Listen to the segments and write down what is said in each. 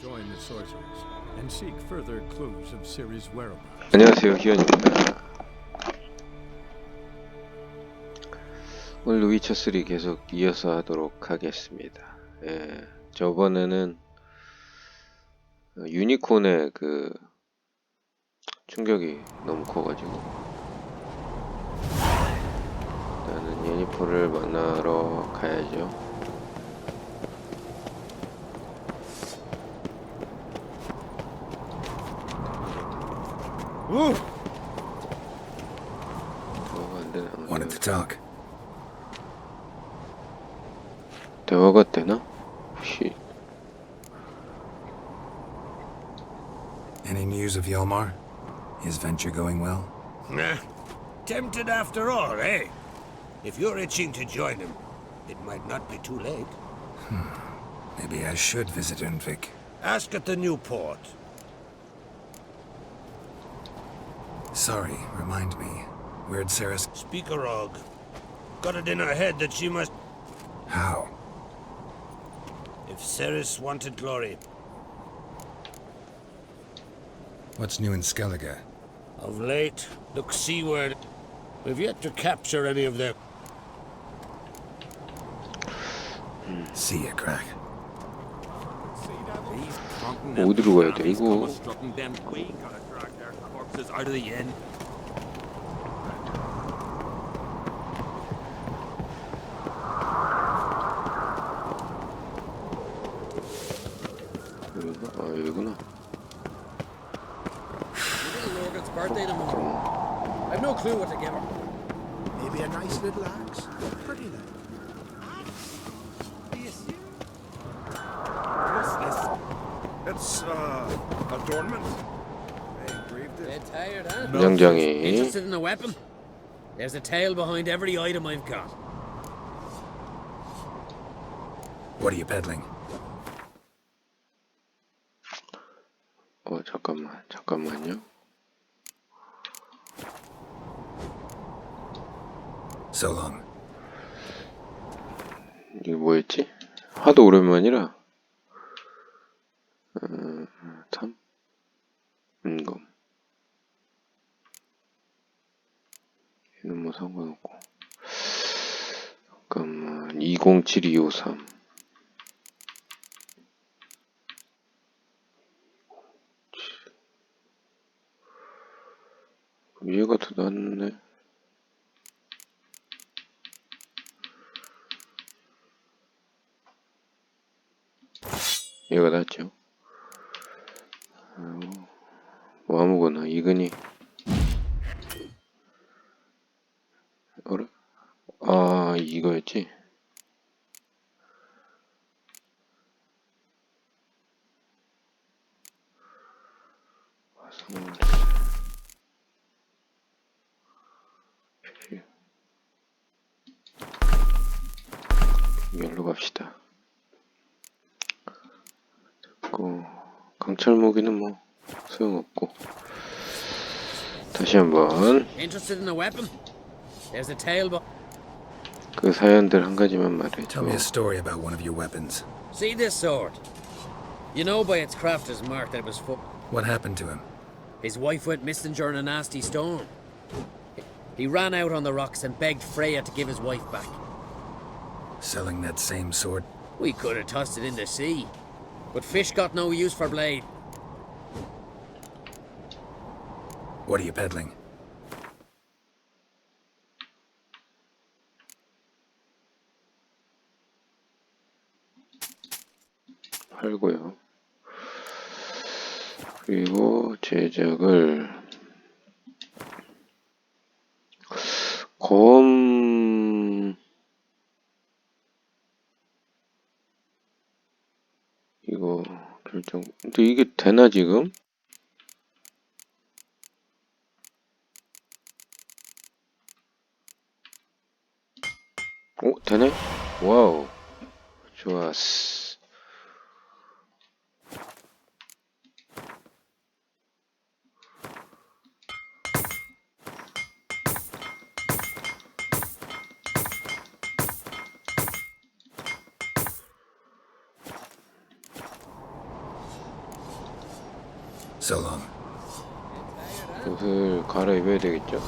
join the sorcerers and seek further clues of Ciri's whereabouts. 안녕하세요, 희연입니다. 오늘도 위쳐3 계속 이어서 하도록 하겠습니다. 저번에는 유니콘의 그 충격이 너무 커가지고 일단은 예니퍼를 만나러 가야죠. Wanted to talk. 대화가 되나? 혹시 Any news of Yelmar? His venture going well? Nah. Tempted after all, eh? If you're itching to join him, it might not be too late. Maybe I should visit Unvik. Ask at the new port. Sorry, remind me. Where'd Sarah... Speak a rog. Got it in her head that she must... How? If Ceres wanted glory. What's new in Skellige? Of late, look seaward. We've yet to capture any of their... See ya, crack. 어디로 가야 돼 이거? 여기구나. Birthday tomorrow. I've no clue what to give her. Maybe a nice little axe. Pretty then. What's this? It's adornment. They engraved it. Dead tired, huh? 무장장이 Interested in a weapon? There's a tale behind every item I've got. What are you peddling? 잠깐만요. So long. 이게 뭐였지? 하도 오랜만이라. 탐? 인검. 얘는 뭐 상관없고. 잠깐만. 207253. 얘가 더 낫네. 얘가 낫죠. 뭐 아무거나 이근이. 어라? 아 이거였지. 열로 갑시다. 강철 무기는 뭐 소용없고. 다시 한번 Interested in a weapon? There's a tale 그 사연들 한 가지만 말해줘. Tell me a story about one of your weapons. See this sword? You know by its crafter's mark that it was full. What happened to him? His wife went missing during a nasty storm. He ran out on the rocks and begged Freya to give his wife back. Selling that same sword? We could have tossed it in the sea, but fish got no use for blade. What are you peddling? 팔고요. 그리고 제작을 검 이거 결정. 근데 이게 되나 지금? 오 되네? 와우 좋았어. So long. 옷을 갈아입어야 되겠죠?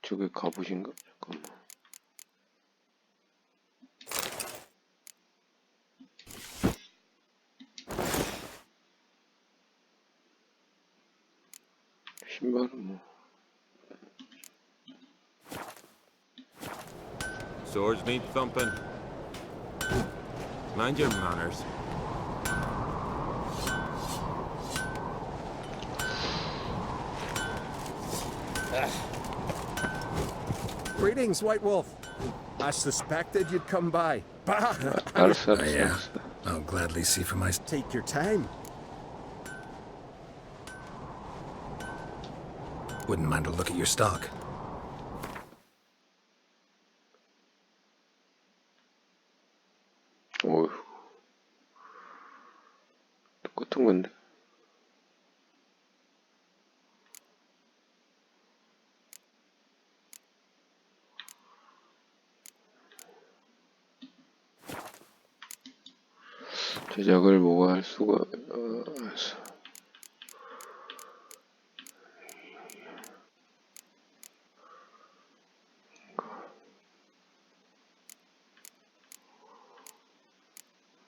저게 갑옷인가? 잠깐만. 신발은 뭐. Swords need thumping. Mind your manners. Greetings, White Wolf. I suspected you'd come by. Bah! 알았어, Yeah. 알았어. I'll gladly see for myself. Take your time. Wouldn't mind a look at your stock. 어휴. 똑같은 건데. 제작을 뭐가 할 수가 있어.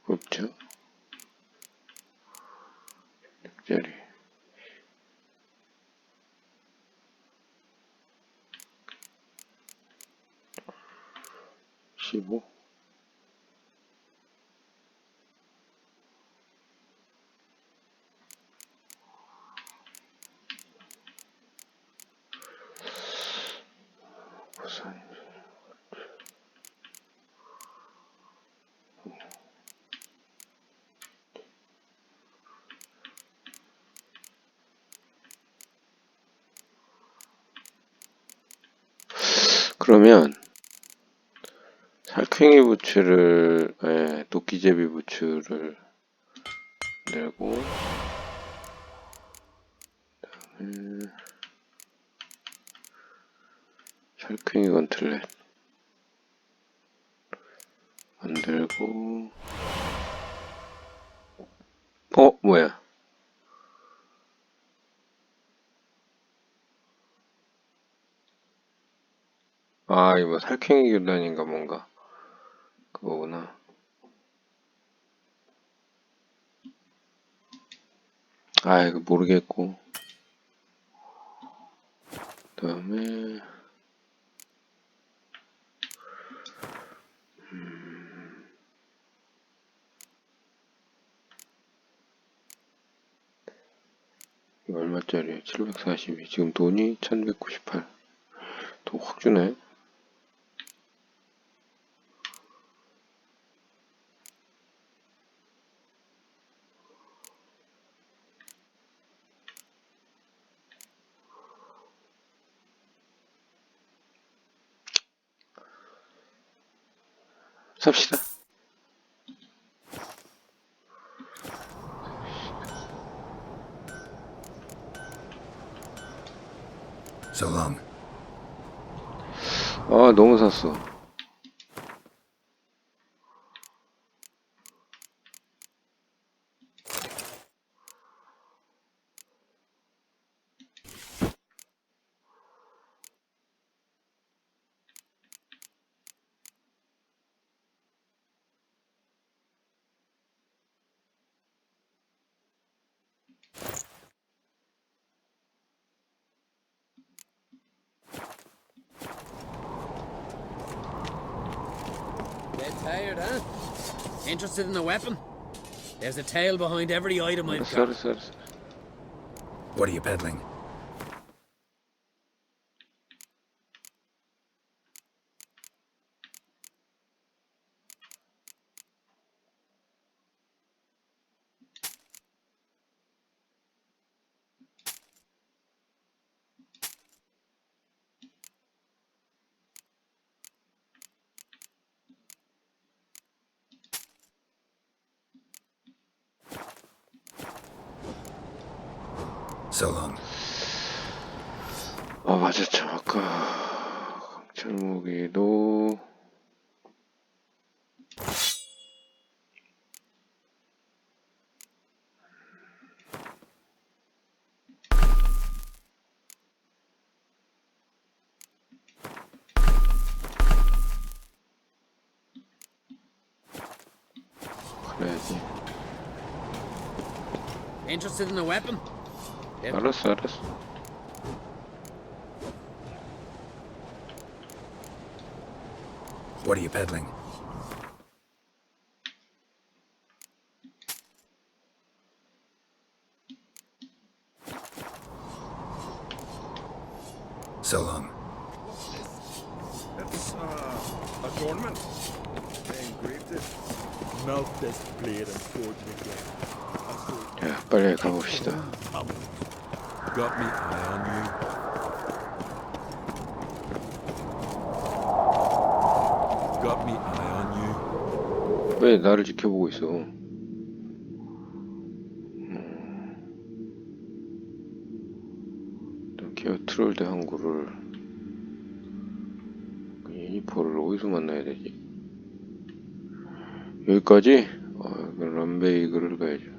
없죠. 6짜리 15 부산 그러면 살쾡이 부츠를 도끼제비 부츠를 내고 그다음에 살쾡이 건틀렛 만들고 뭐야 이거 살쾡이 교단인가 뭔가 그거구나. 이거 모르겠고 그 다음에 이거 얼마짜리야? 742 지금 돈이 1198 돈 확 주네. 삽시다. So long. 너무 샀어. Dead tired, huh? Interested in the weapon? There's a tale behind every item I've got. 알았어. What are you peddling? So long. 아 맞아 참 아까 강철무기도 그래야지. Interested in a weapon? 알았어 알았어. What are you peddling? So long. It's adornment. They engraved it. Melt this blade and forge it again. 자 빨리 가봅시다. Got me eye on you. Got me eye on you. 왜 나를 지켜보고 있어? 기어 트롤드 항구를 유니포를 어디서 만나야 되지? 여기까지? 그럼 람베이그를 가야죠.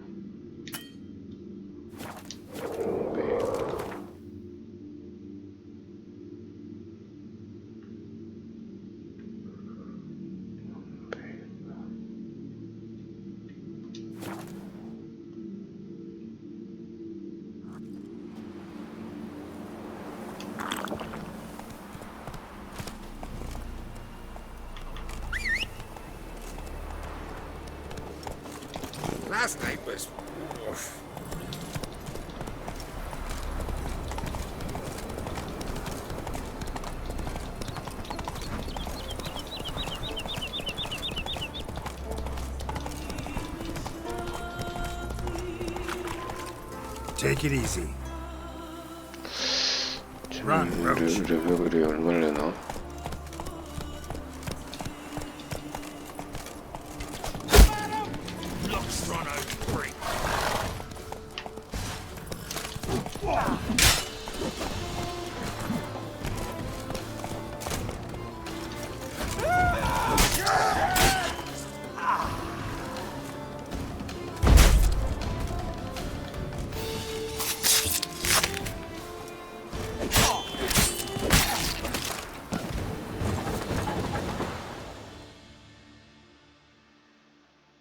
Last night was... Take it easy. 레벨이 얼마나 되나?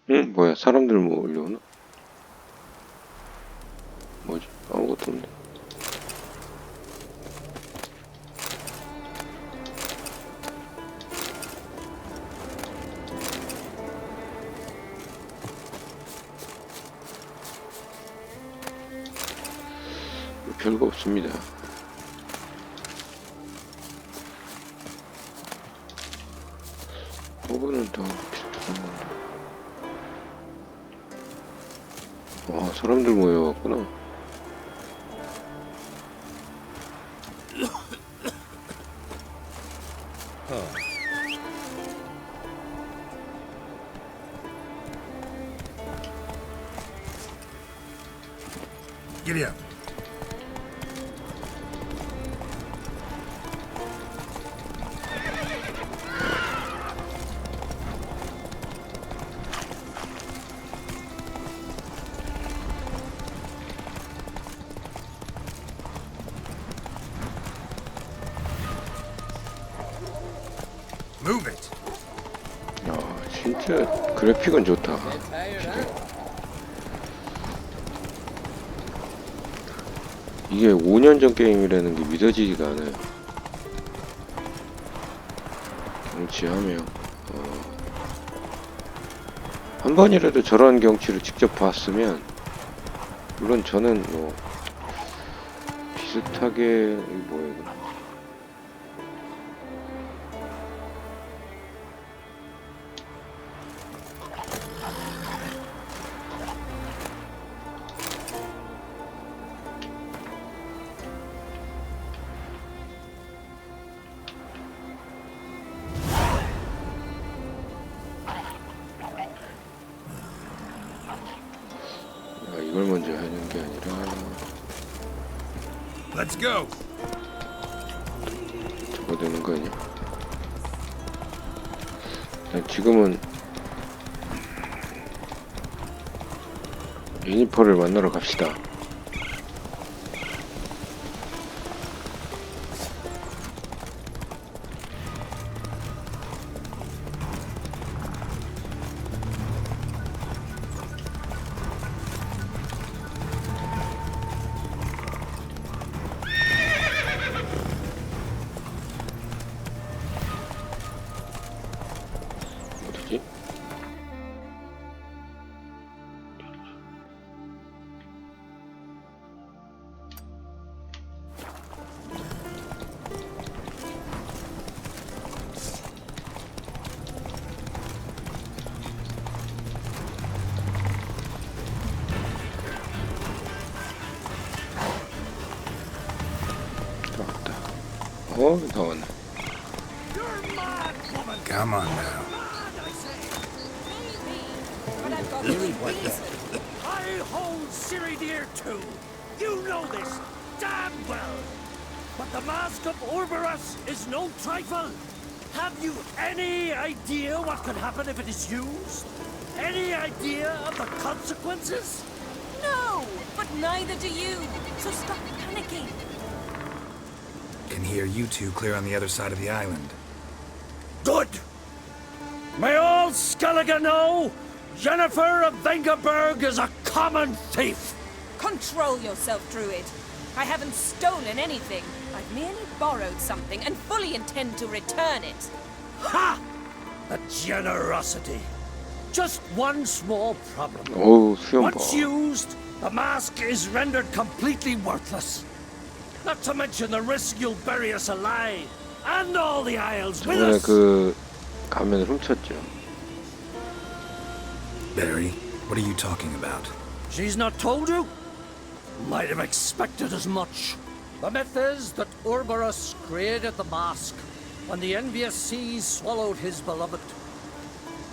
응? 뭐야 사람들 뭐 올려오나? 뭐지? 아무것도 없네. 별거 없습니다. 저거는 다 비슷한 건데. 사람들 모여왔구나. Giddy up. Move it. 야, 진짜 그래픽은 좋다. Tired, huh? 이게 5년 전 게임이라는 게 믿어지지가 않아요. 경치하며 한 번이라도 저런 경치를 직접 봤으면, 물론 저는 뭐 비슷하게 뭐예요? 이걸 먼저 하는 게 아니라 Let's go. 먹어야 되는 거 아니야? 지금은 유니퍼를 만나러 갑시다. 어디지? 나왔다. 나왔네. Come on now. I hold Siri dear too. You know this damn well. But the mask of Orberus is no trifle. Have you any idea what could happen if it is used? Any idea of the consequences? No, but neither do you. So stop panicking. Can hear you two clear on the other side of the island. Good. May all Skellige know Jennifer of Vengerberg is a common thief. Control yourself, Druid. I haven't stolen anything. I've merely borrowed something and fully intend to return it. Ha! The generosity. Just one small problem. 어우, 수염 봐. Once used, the mask is rendered completely worthless. Not to mention the risk you'll bury us alive, and all the Isles with 저번에 us. 그 가면을 훔쳤죠. Barry, what are you talking about? She's not told you? Might have expected as much. The myth is that Orberus created the mask when the envious seas swallowed his beloved.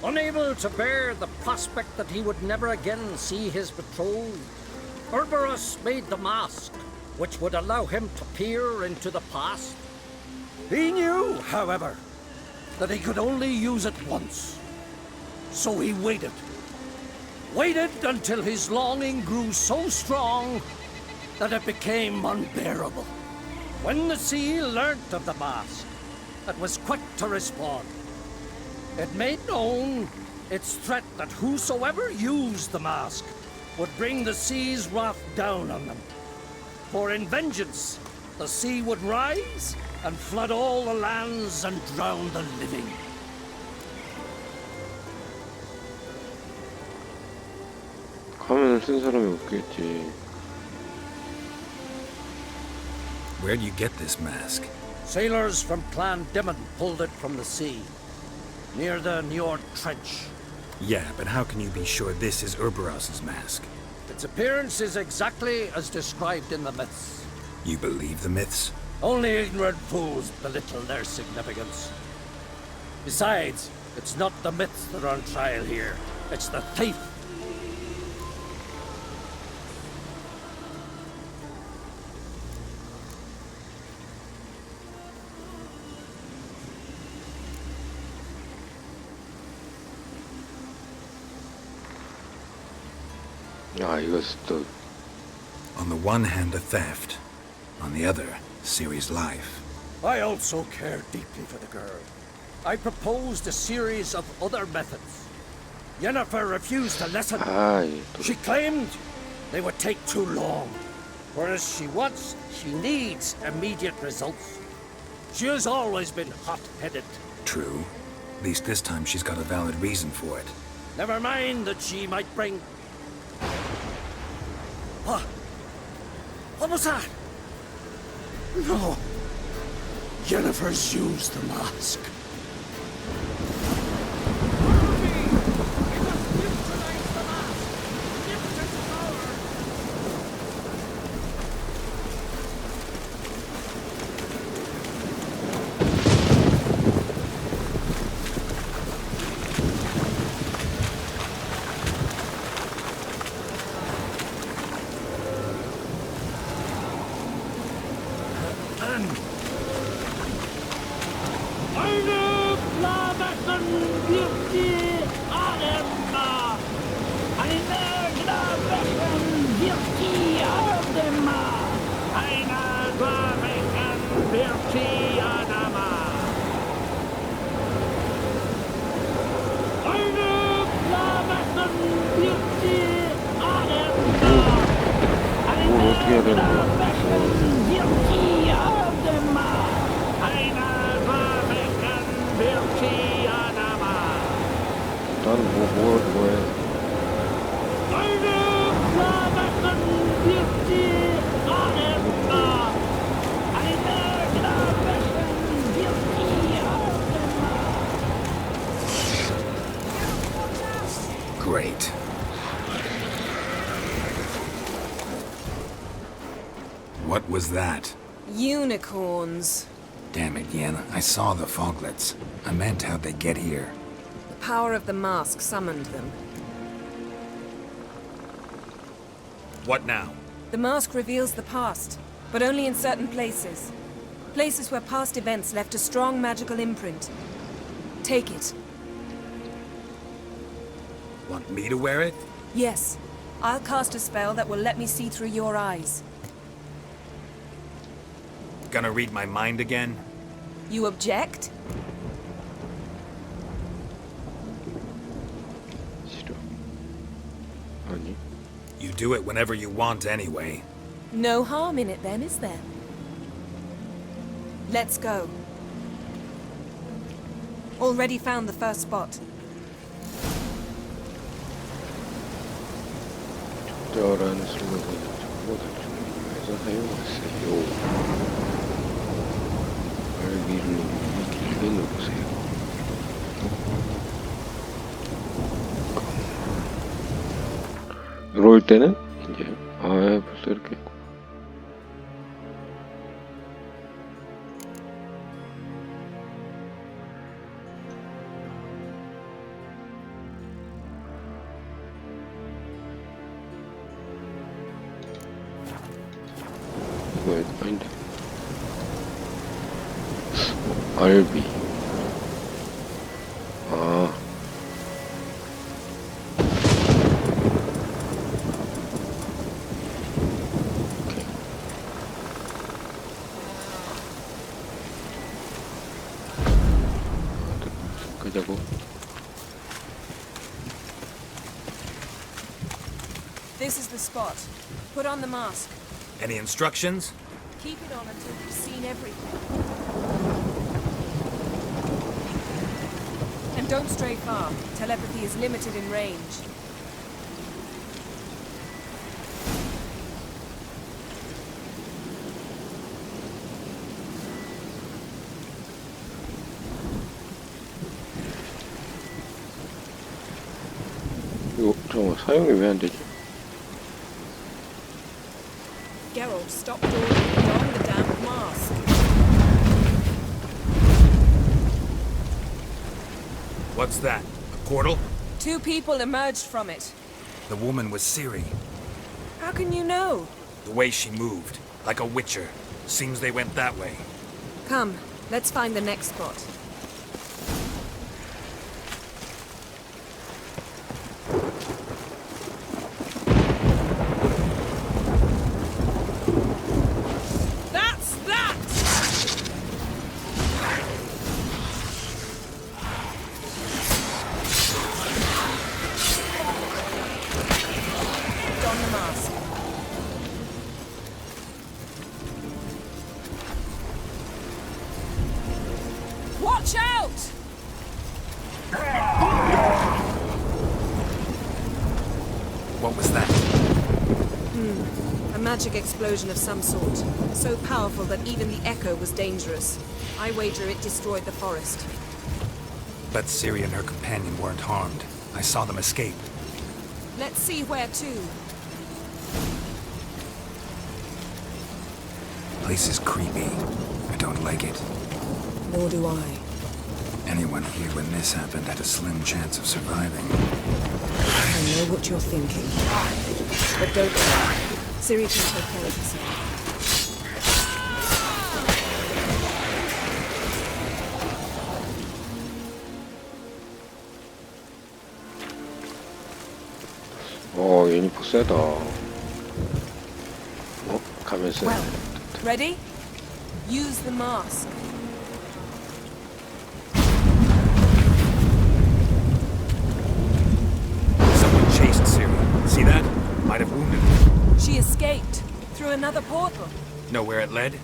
Unable to bear the prospect that he would never again see his betrothed, Orberus made the mask, which would allow him to peer into the past. He knew, however, that he could only use it once. So he waited. Waited until his longing grew so strong that it became unbearable. When the sea learnt of the mask, it was quick to respond. It made known its threat that whosoever used the mask would bring the sea's wrath down on them. For in vengeance, the sea would rise and flood all the lands and drown the living. 가면을 쓴 사람이 없겠지. Where'd you get this mask? Sailors from Clan Dimon pulled it from the sea, near the Njord Trench. Yeah, but how can you be sure this is Urberos's mask? Its appearance is exactly as described in the myths. You believe the myths? Only ignorant fools belittle their significance. Besides, it's not the myths that are on trial here. It's the thief. 야, 이것은 또 On the one hand, a theft. On the other, Ciri's life. I also care deeply for the girl. I proposed a series of other methods. Yennefer refused to listen. She claimed they would take too long, whereas she needs immediate results. She has always been hot-headed. True. At least this time she's got a valid reason for it. Never mind that she might bring... What was that? No. Yennefer's used the mask. 뭘 어떻게 해야 되는 거야? 나는 뭐해? Great. What was that? Unicorns. Damn it, Yen. I saw the foglets. I meant how'd they get here. The power of the mask summoned them. What now? The mask reveals the past, but only in certain places. Places where past events left a strong magical imprint. Take it. Want me to wear it? Yes. I'll cast a spell that will let me see through your eyes. Gonna read my mind again? You object? 싫어. 아니. You do it whenever you want anyway. No harm in it then, is there? Let's go. Already found the first spot. 적절한 슬로건을 정보 대충해서 사용하세요. 알기를 누르기 길게 누르세요. 들어올 때는 이제 벌써 이렇게 했고. 이거 아닌데. 알비. 아. 오케이. 가자고. This is the spot. Put on the mask. Any instructions? Keep it on until you've seen everything. And don't stray far. Telepathy is limited in range. 이거 잠깐만 사용이 왜 안 되지? Geralt, stop dawdling. Don the damn mask. What's that? A portal? 2 people emerged from it. The woman was Ciri. How can you know? The way she moved, like a witcher. Seems they went that way. Come, let's find the next spot. That's that! Don the mask. Watch out! What was that? A magic explosion of some sort. So powerful that even the echo was dangerous. I wager it destroyed the forest. But Ciri and her companion weren't harmed. I saw them escape. Let's see where to. Place is creepy. I don't like it. Nor do I. Anyone here when this happened had a slim chance of surviving. I know what you're thinking. But don't worry. Ciri can take care of herself. 세다. 가면 세. Well, ready? Use the mask. Someone chased Siri. See that? Might have wounded her. She escaped through another portal. Know where it led?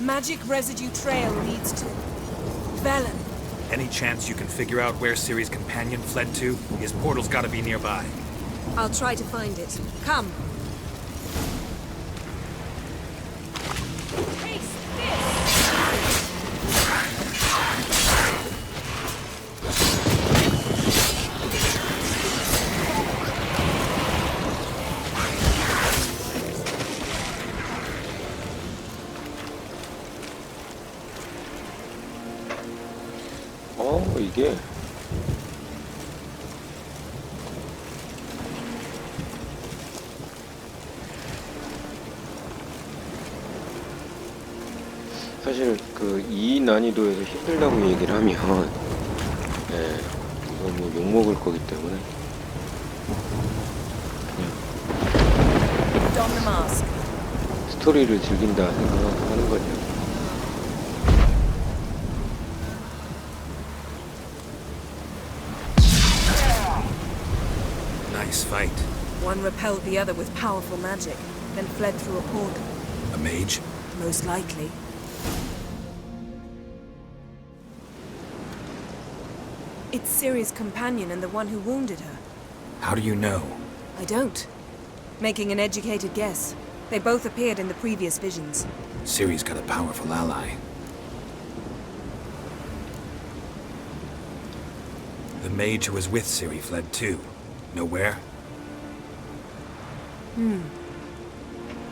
Magic residue trail leads to Velen. Any chance you can figure out where Ciri's companion fled to? His portal's gotta be nearby. I'll try to find it. Come. Taste 이게 사실 그 이 난이도에서 힘들다고 얘기를 하면 이거 뭐 욕먹을 거기 때문에 Don the mask. 스토리를 즐긴다 생각하는 거죠. Nice fight. One repelled the other with powerful magic, then fled through a portal. A mage? Most likely. It's Ciri's companion and the one who wounded her. How do you know? I don't. Making an educated guess. They both appeared in the previous visions. Ciri's got a powerful ally. The mage who was with Ciri fled too. Know where?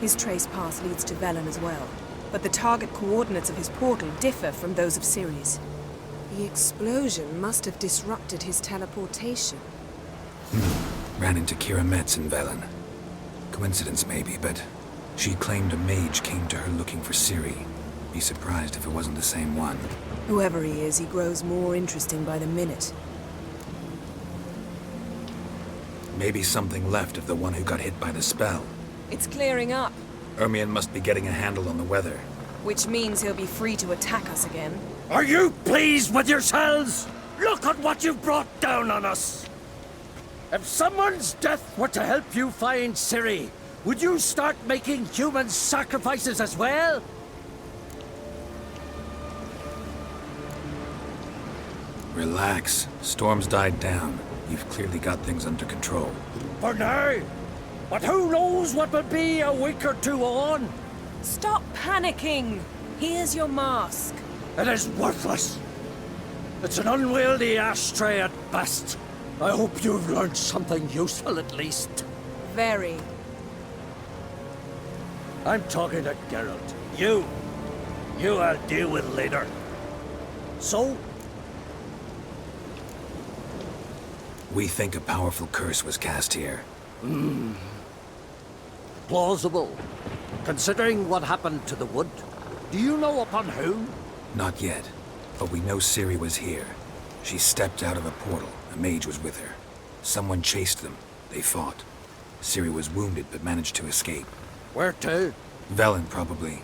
His trace path leads to Velen as well. But the target coordinates of his portal differ from those of Ciri's. The explosion must have disrupted his teleportation. Ran into Kira Metz in Velen. Coincidence maybe, but she claimed a mage came to her looking for Ciri. Be surprised if it wasn't the same one. Whoever he is, he grows more interesting by the minute. Maybe something left of the one who got hit by the spell. It's clearing up, Ermion must be getting a handle on the weather. which means he'll be free to attack us again. Are you pleased with yourselves? Look at what you've brought down on us! If someone's death were to help you find Ciri, would you start making human sacrifices as well? Relax. Storm's died down. You've clearly got things under control. For now. But who knows what will be a week or two on? Stop panicking! Here's your mask. It is worthless. It's an unwieldy ashtray at best. I hope you've learned something useful at least. Very. I'm talking to Geralt. You I'll deal with later. So, We think a powerful curse was cast here. plausible. Considering what happened to the wood, do you know upon whom? Not yet, but we know Ciri was here. She stepped out of a portal. A mage was with her. Someone chased them. They fought. Ciri was wounded but managed to escape. Where to? Velen, probably.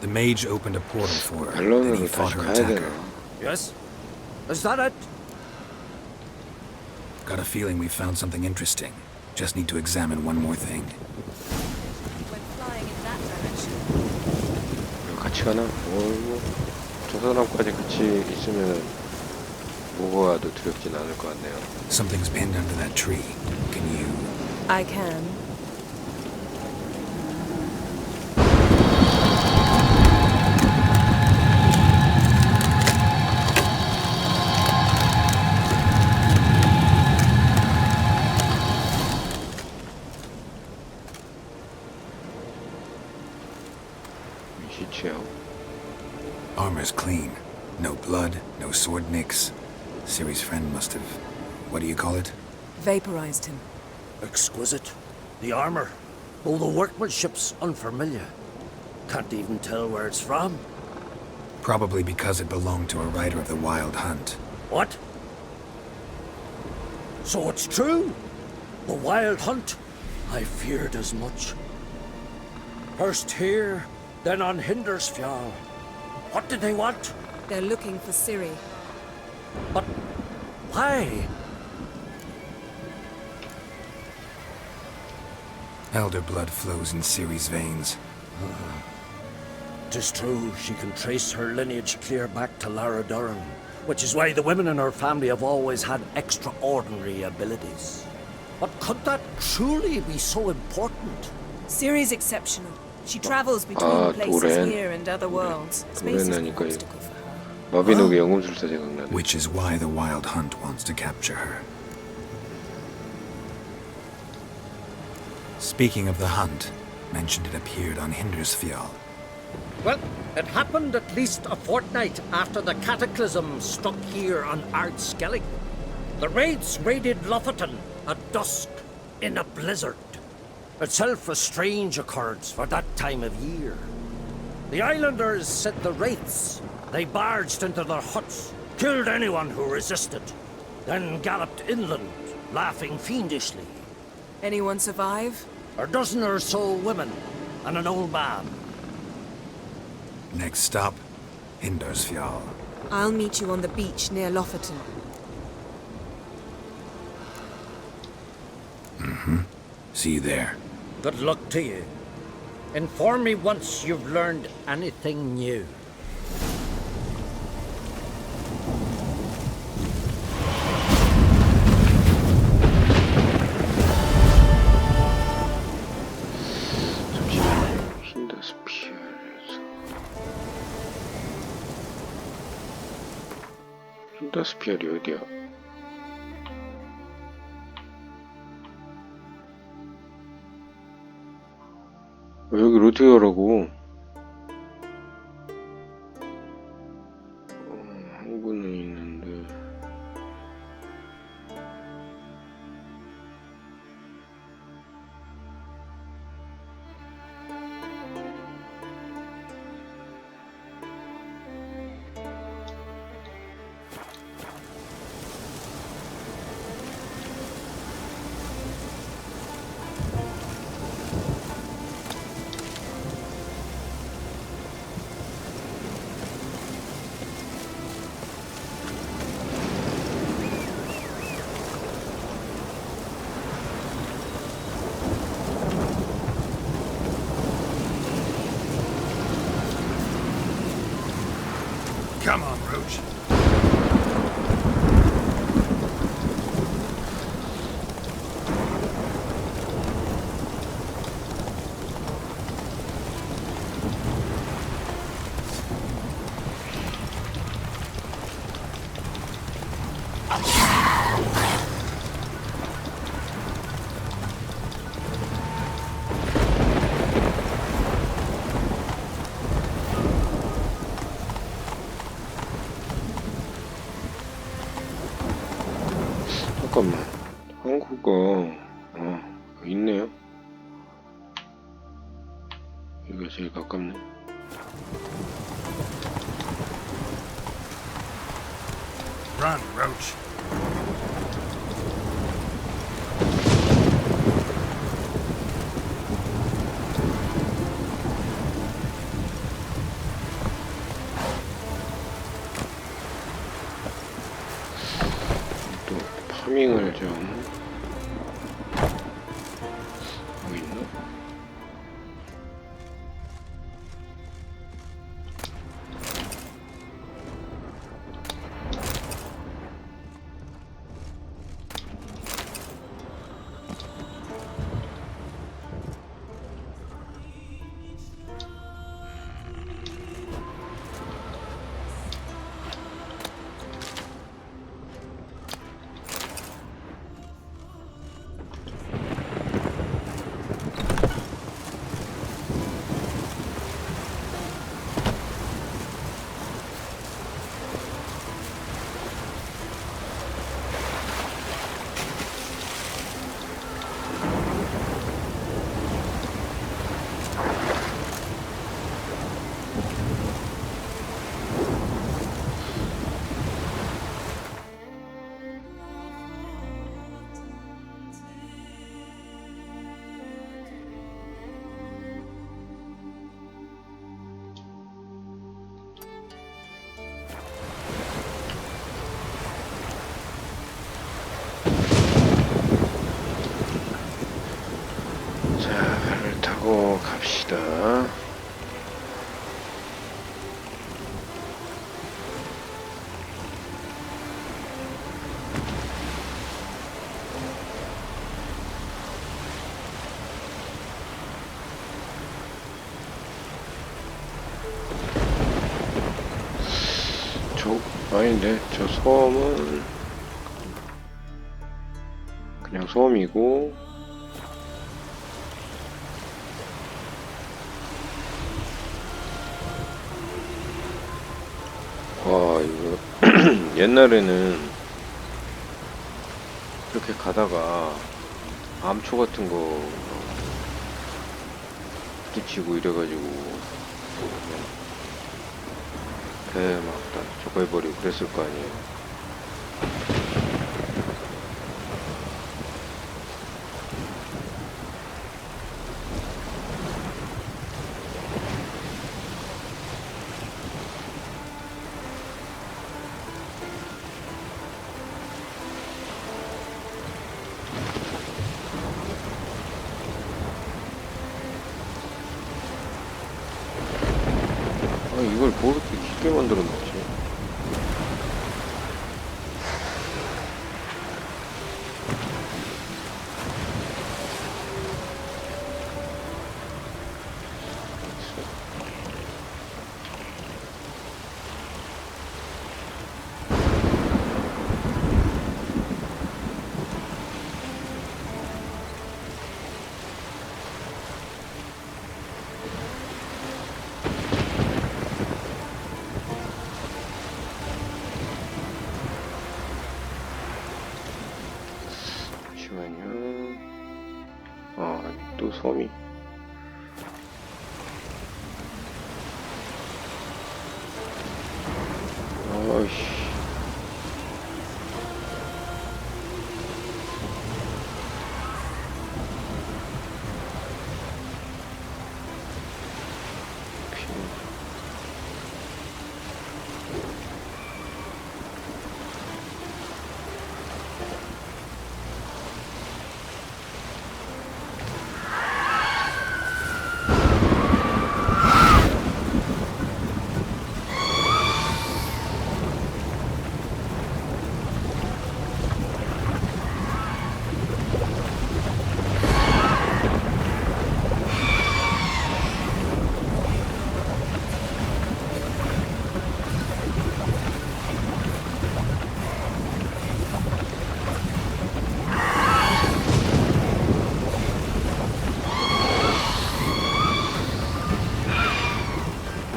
The mage opened a portal for her, then he 벨론으로 fought 다시 her 가야 attacker. 되나? Yes? Is that it? Got a feeling we found something interesting. Just need to examine one more thing. When flying in that direction. 같이 가나? 저 사람까지 같이 있으면 뭐가 더 두렵진 않을 것 같네요. Something's pinned under that tree. Can you... I can. 위치요. Armor's clean. No blood, no sword nicks. Ciri's friend must have... What do you call it? Vaporized him. Exquisite. The armor. Though the workmanship's unfamiliar. Can't even tell where it's from. Probably because it belonged to a rider of the Wild Hunt. What? So it's true. The Wild Hunt. I feared as much. First here, then on Hindersfjall. What did they want? They're looking for Ciri. But why? Elder blood flows in Ciri's veins. 'Tis true, she can trace her lineage clear back to Lara Durran, which is why the women in her family have always had extraordinary abilities. But could that truly be so important? Ciri's exceptional. She travels between 아, places 도렌. here and other worlds. Space is an 도렌하니까 obstacle for her. 마비노기 연금술사 생각나네. Which is why the Wild Hunt wants to capture her. Speaking of the hunt, mentioned it appeared on Hindersfjall. Well, it happened at least a fortnight after the cataclysm struck here on Ardskellig. The raids raided Lofoten at dusk in a blizzard. Itself a strange occurrence for that time of year. The islanders said the wraiths. They barged into their huts, killed anyone who resisted, then galloped inland, laughing fiendishly. Anyone survive? A dozen or so women and an old man. Next stop, Hindersfjall. I'll meet you on the beach near Lofoten. See you there. Good luck to you. Inform me once you've learned anything new. 잠시만요. 힌더스피어에서 힌더스피어이 어디야? 여기를 어떻게 가라고? 항구는 있는데 Come on, Roach. 잠깐만, 항구가 있네요. 여기가 제일 가깝네. Run, Roach. 또 파밍을 좀 뭐 있나? 타고 갑시다. 아닌데 저 섬은 그냥 섬이고 와 이거 옛날에는 이렇게 가다가 암초 같은 거 부딪히고 이래가지고 배 막 다 저거 해버리고 그랬을 거 아니에요. 아 이걸 뭐 이렇게 깊게 만들어 놓지? 잠시만요. 아, 또 섬이. 아이씨.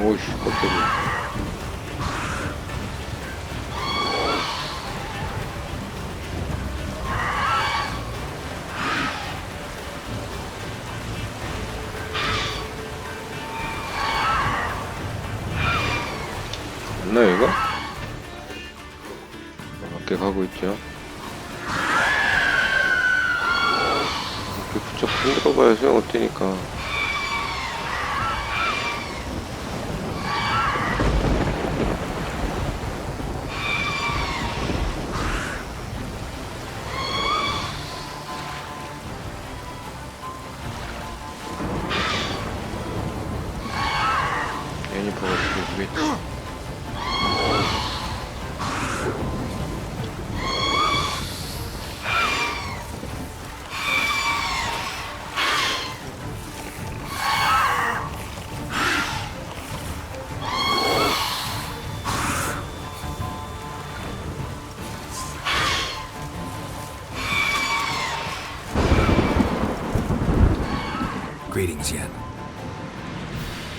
오이씨, 깜짝이야. 맞나 이거? 맞게 가고 있죠. 이렇게 부쩍 흔들어봐야 소용없다니까. 애니퍼가 죽여주겠지. Greetings, Yen.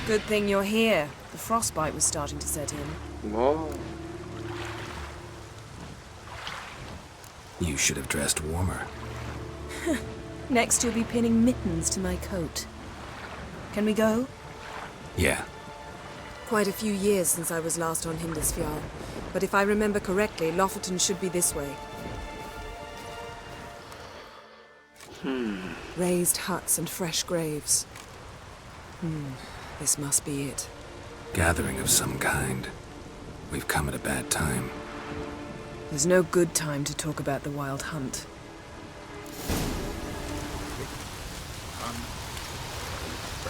Good thing you're here. The frostbite was starting to set in. 뭐? You should have dressed warmer. Next you'll be pinning mittens to my coat. Can we go? Yeah. Quite a few years since I was last on Hindusfjall, but if I remember correctly, Lofoten should be this way. Raised huts and fresh graves. This must be it. Gathering of some kind. We've come at a bad time. There's no good time to talk about the wild hunt.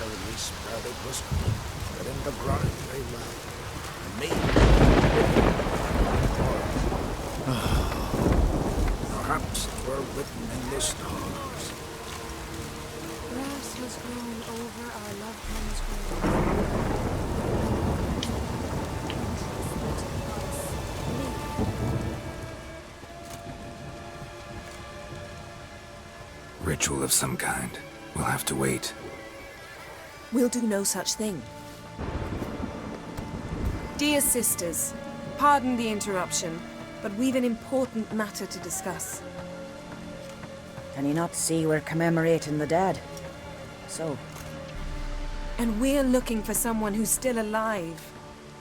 proudly sprouted was but in the ground very well. And me, perhaps it were written in the stars. Grass has grown over our loved one's grave. Ritual of some kind. We'll have to wait. We'll do no such thing. Dear sisters, pardon the interruption, but we've an important matter to discuss. Can you not see we're commemorating the dead? So, And we're looking for someone who's still alive.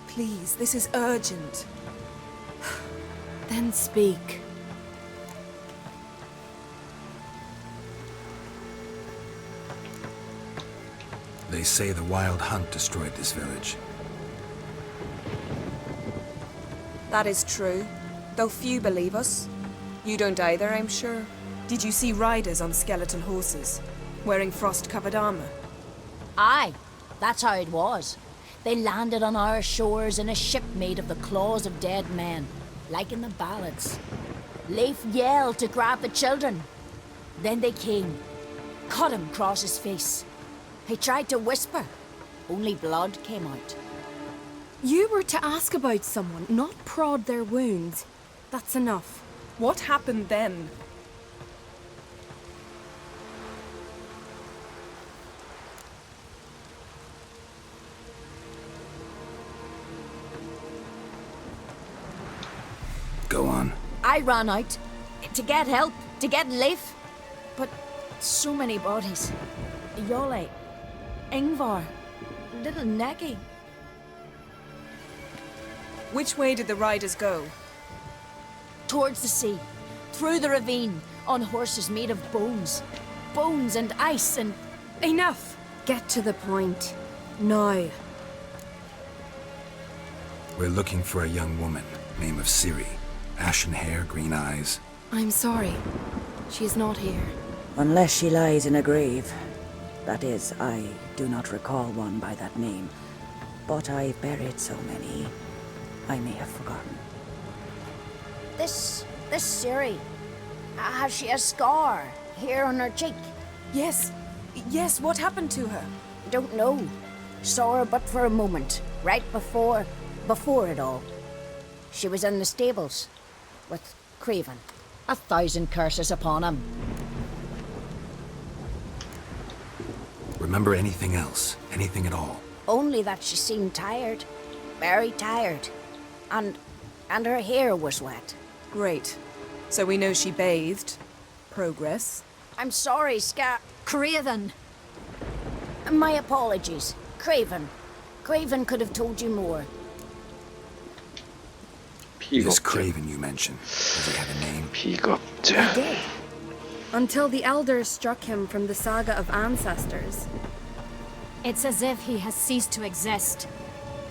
Please, this is urgent. Then speak. They say the wild hunt destroyed this village. That is true, though few believe us. You don't either, I'm sure. Did you see riders on skeletal horses, wearing frost-covered armor? Aye, that's how it was. They landed on our shores in a ship made of the claws of dead men, like in the ballads. Leif yelled to grab the children. Then they came, cut him across his face. He tried to whisper, only blood came out. You were to ask about someone, not prod their wounds. That's enough. What happened then? Go on. I ran out to get help, to get Leif. But so many bodies. Yole, Ingvar, little Necky. Which way did the riders go? Towards the sea, through the ravine, on horses made of bones. Bones and ice and... Enough! Get to the point. Now. We're looking for a young woman, name of Ciri. Ashen hair, green eyes. I'm sorry. She is not here. unless she lies in a grave. That is, I do not recall one by that name. But I've buried so many, I may have forgotten. This Ciri, has she a scar here on her cheek? Yes, what happened to her? Don't know. Saw her but for a moment, right before it all. She was in the stables with Craven. 1,000 curses upon him. Remember anything else? Anything at all? Only that she seemed tired. Very tired. And her hair was wet. Great. So we know she bathed. Progress. I'm sorry, Craven! My apologies. Craven. Craven could have told you more. This Craven you mentioned, does he have a name? He did. Until the elders struck him from the saga of ancestors. It's as if he has ceased to exist.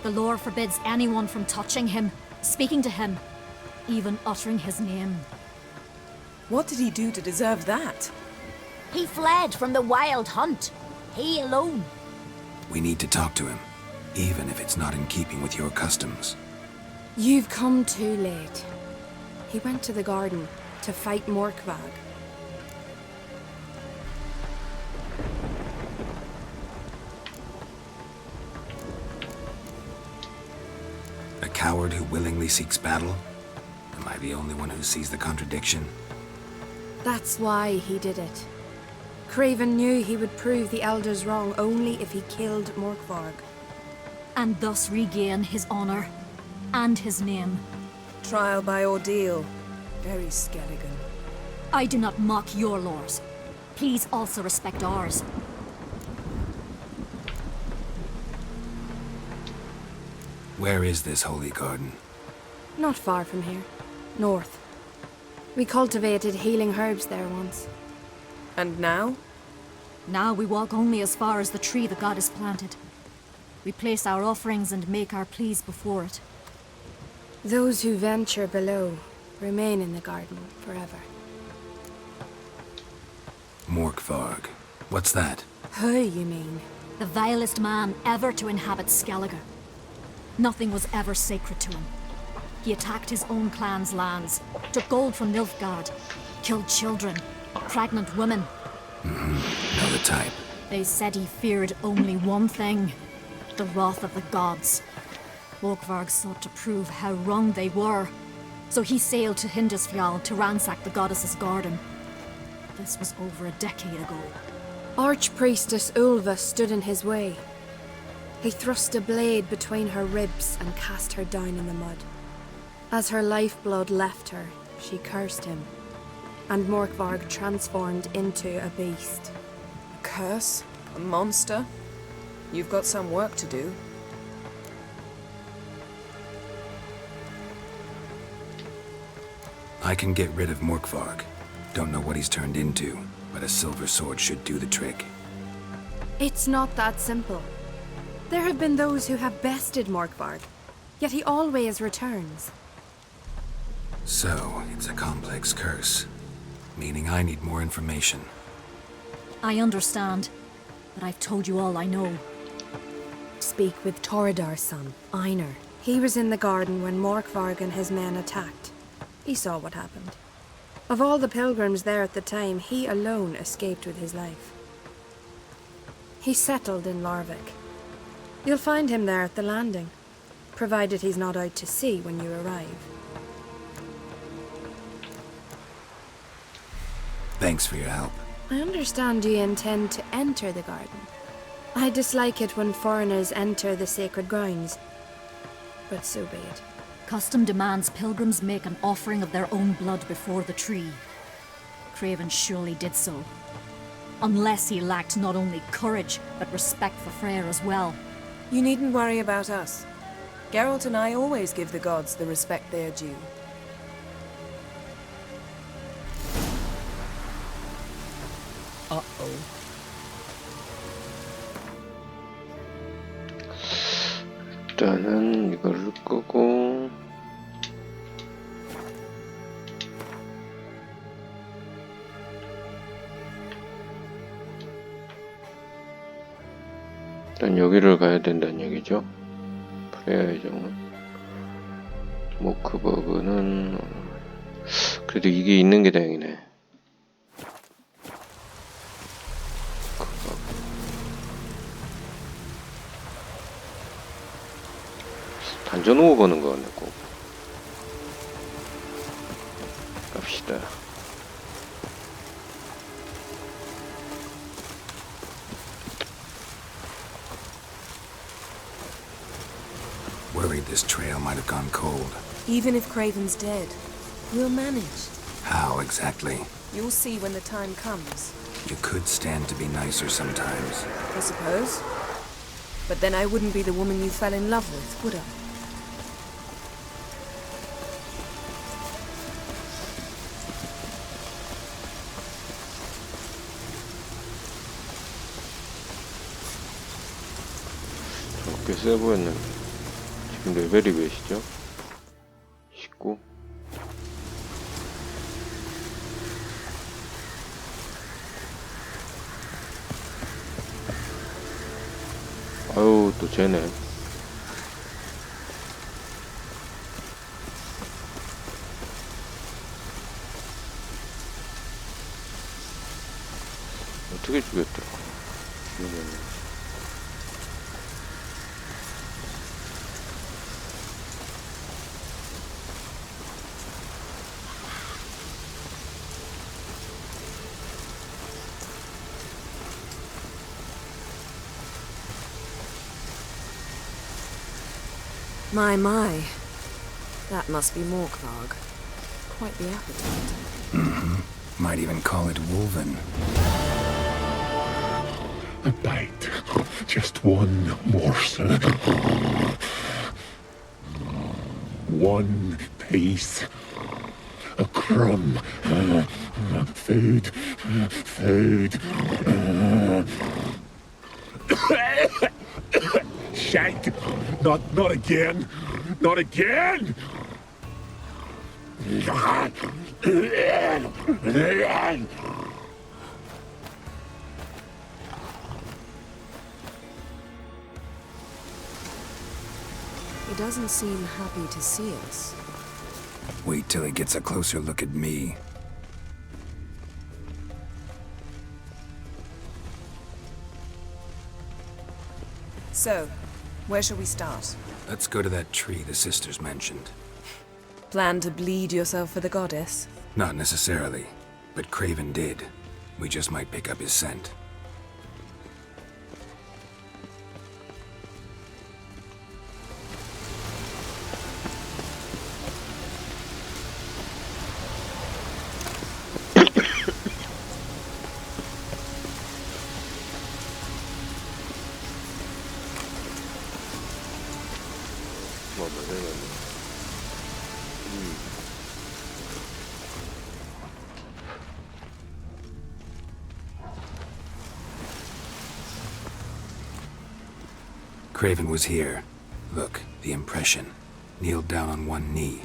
The lore forbids anyone from touching him, speaking to him, even uttering his name. What did he do to deserve that? He fled from the wild hunt. He alone. We need to talk to him, even if it's not in keeping with your customs. You've come too late. He went to the garden to fight Morkvag. A coward who willingly seeks battle? Am I the only one who sees the contradiction? That's why he did it. Craven knew he would prove the elders wrong only if he killed Morkvarg. And thus regain his honor and his name. Trial by ordeal. Very Skelligan. I do not mock your laws. Please also respect ours. Where is this holy garden? Not far from here. North. We cultivated healing herbs there once. And now? Now we walk only as far as the tree the goddess planted. We place our offerings and make our pleas before it. Those who venture below remain in the garden forever. Morkvarg. What's that? Who, you mean? The vilest man ever to inhabit Skellige. Nothing was ever sacred to him. He attacked his own clan's lands, took gold from Nilfgaard, killed children, pregnant women. Know the type. They said he feared only one thing, the wrath of the gods. Morkvarg sought to prove how wrong they were, so he sailed to Hindisfjall to ransack the goddess's garden. This was over a decade ago. Archpriestess Ulva stood in his way. He thrust a blade between her ribs and cast her down in the mud. As her lifeblood left her, she cursed him, and Morkvarg transformed into a beast. A curse? A monster? You've got some work to do. I can get rid of Morkvarg. Don't know what he's turned into, but a silver sword should do the trick. It's not that simple. There have been those who have bested Morkvarg, yet he always returns. So, it's a complex curse, meaning I need more information. I understand, but I've told you all I know. Speak with Torridar's son, Einar. He was in the garden when Morkvarg and his men attacked. He saw what happened. Of all the pilgrims there at the time, he alone escaped with his life. He settled in Larvik. You'll find him there at the landing, provided he's not out to sea when you arrive. Thanks for your help. I understand you intend to enter the garden. I dislike it when foreigners enter the sacred grounds, but so be it. Custom demands pilgrims make an offering of their own blood before the tree. Craven surely did so. Unless he lacked not only courage, but respect for Freyr as well. You needn't worry about us. Geralt and I always give the gods the respect they are due. Uh-oh. 일단은 이거를 끄고 일단 여기를 가야 된다는 얘기죠. 프레야의 정원. 모크버그는 그래도 이게 있는 게 다행이네. 단전 오고 거는 거네 꼭. 갑시다. Worried this trail might have gone cold. Even if Craven's dead, we'll manage. How exactly? You'll see when the time comes. You could stand to be nicer sometimes. I suppose. But then I wouldn't be the woman you fell in love with, would I? 꽤 세 보였는데 지금 레벨이 몇이죠? 19? 아유 또 쟤네. 어떻게 죽였더라. 죽이면은 My. That must be Morkvarg. Quite the appetite. Might even call it Wolven. A bite. Just one morsel. One piece. A crumb. Food. Shite! Not again! Not again! He doesn't seem happy to see us. Wait till he gets a closer look at me. So, where shall we start? Let's go to that tree the sisters mentioned. Plan to bleed yourself for the goddess? Not necessarily, but Craven did. We just might pick up his scent. Craven was here. Look, the impression. Kneeled down on one knee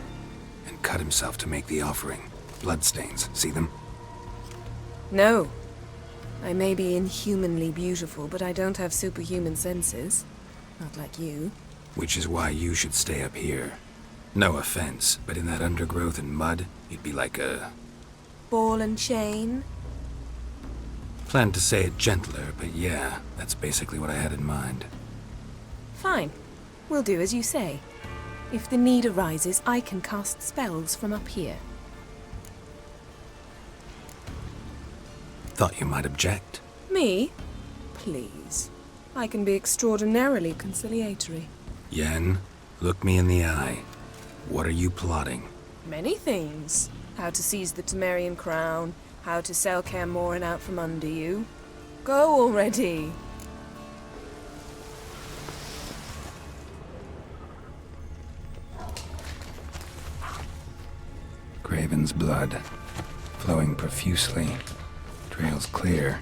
and cut himself to make the offering. Bloodstains, see them? No. I may be inhumanly beautiful, but I don't have superhuman senses. Not like you. Which is why you should stay up here. No offense, but in that undergrowth and mud, you'd be like a... Ball and chain? Planned to say it gentler, but yeah, that's basically what I had in mind. Fine. We'll do as you say. If the need arises, I can cast spells from up here. Thought you might object. Me? Please. I can be extraordinarily conciliatory. Yen, look me in the eye. What are you plotting? Many things. How to seize the Temerian crown, how to sell Kaer Morhen out from under you. Go already! Craven's blood, flowing profusely. Trail's clear.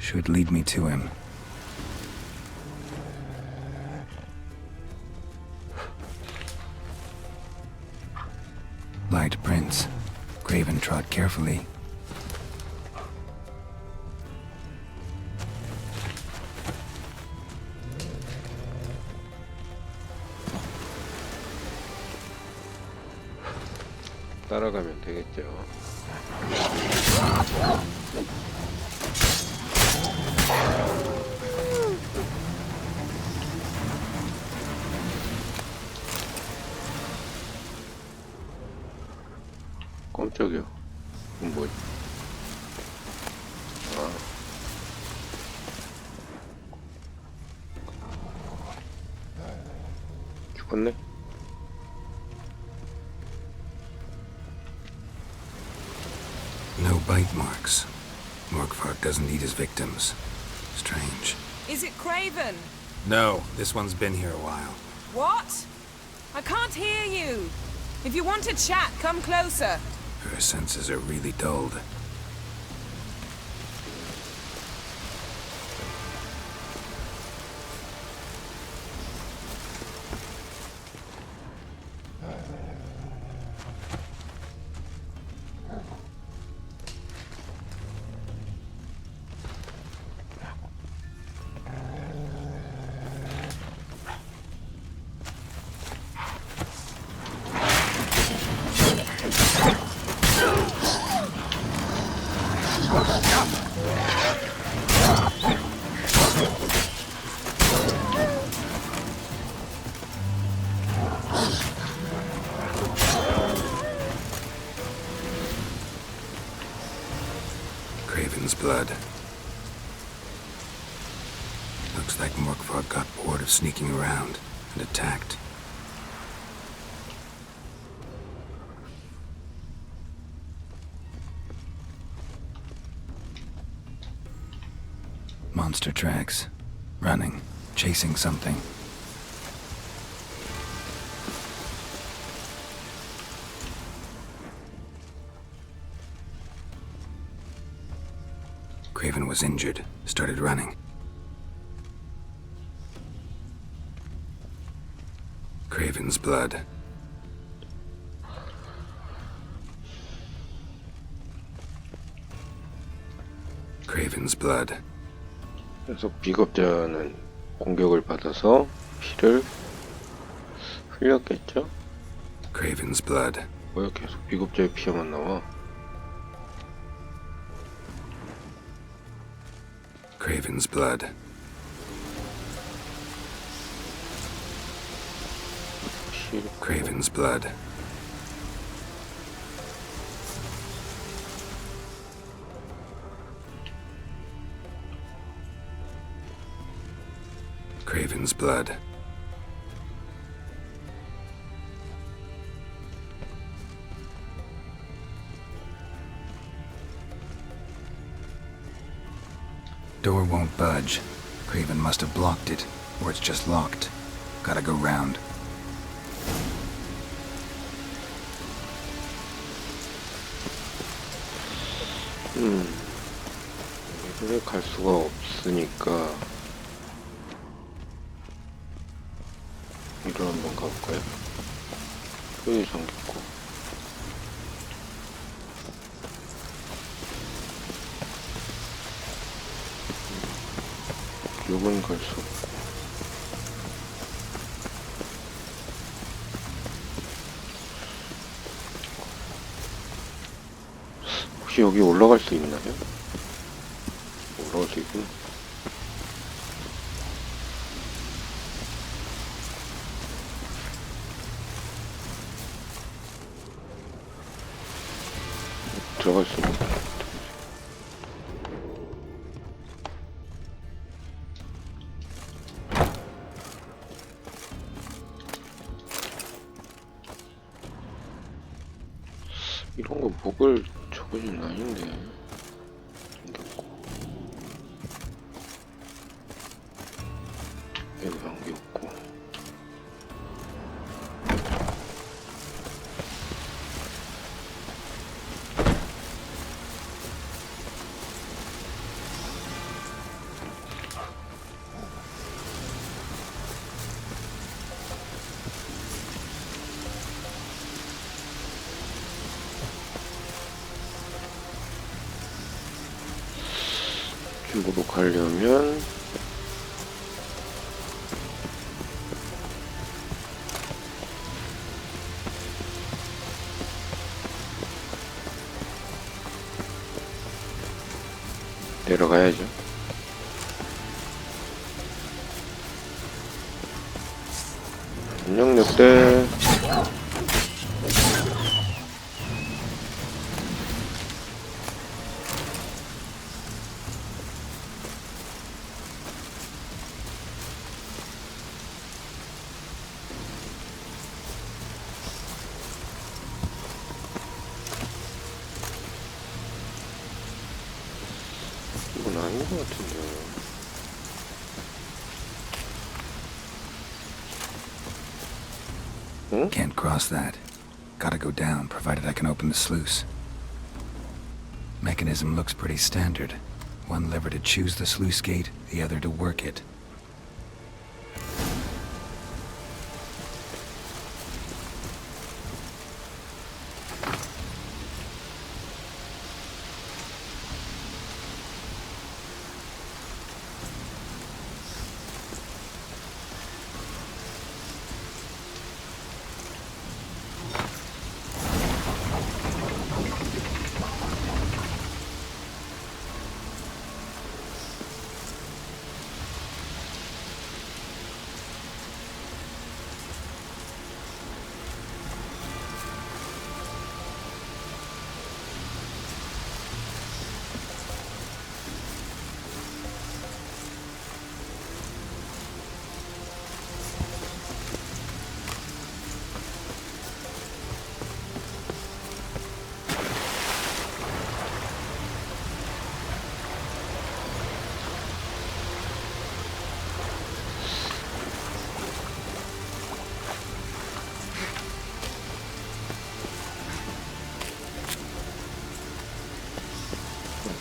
Should lead me to him. Light prints. Craven trod carefully. 따라가면 되겠죠. 깜짝이야. 이건 뭐지? 아. 죽었네? No bite marks. Morkvark doesn't eat his victims. Strange. Is it Craven? No, this one's been here a while. What? I can't hear you. If you want to chat, come closer. Her senses are really dulled. Craven's blood. Looks like Morkvark got bored of sneaking around and attacked. Monster tracks. Running. Chasing something. Craven was injured. Started running. Craven's blood. Craven's blood. 그래서 비겁자는 공격을 받아서 피를 흘렸겠죠? Craven's blood. 뭐야 계속 비겁자의 피해만 나와. Craven's blood. Craven's blood. Craven's blood. Door won't budge. Craven must have blocked it, or it's just locked. Gotta go round. 여기를 갈 수가 없으니까 위로 한번 가볼까요? 여기 잠겼고 요건 갈 수 없고 혹시 여기 올라갈 수 있나요? 올라갈 수 있구나. 들어갈 수 있는 것 같아. 이런 거 목을 저거는 아닌데. 생겼고. 여기 안겼고. 이쪽으로 가려면 내려가야죠. 안녕 늑대. 이건 아닌 것 같은데. 응? Can't cross that. Gotta go down, provided I can open the sluice. Mechanism looks pretty standard. One lever to choose the sluice gate, the other to work it.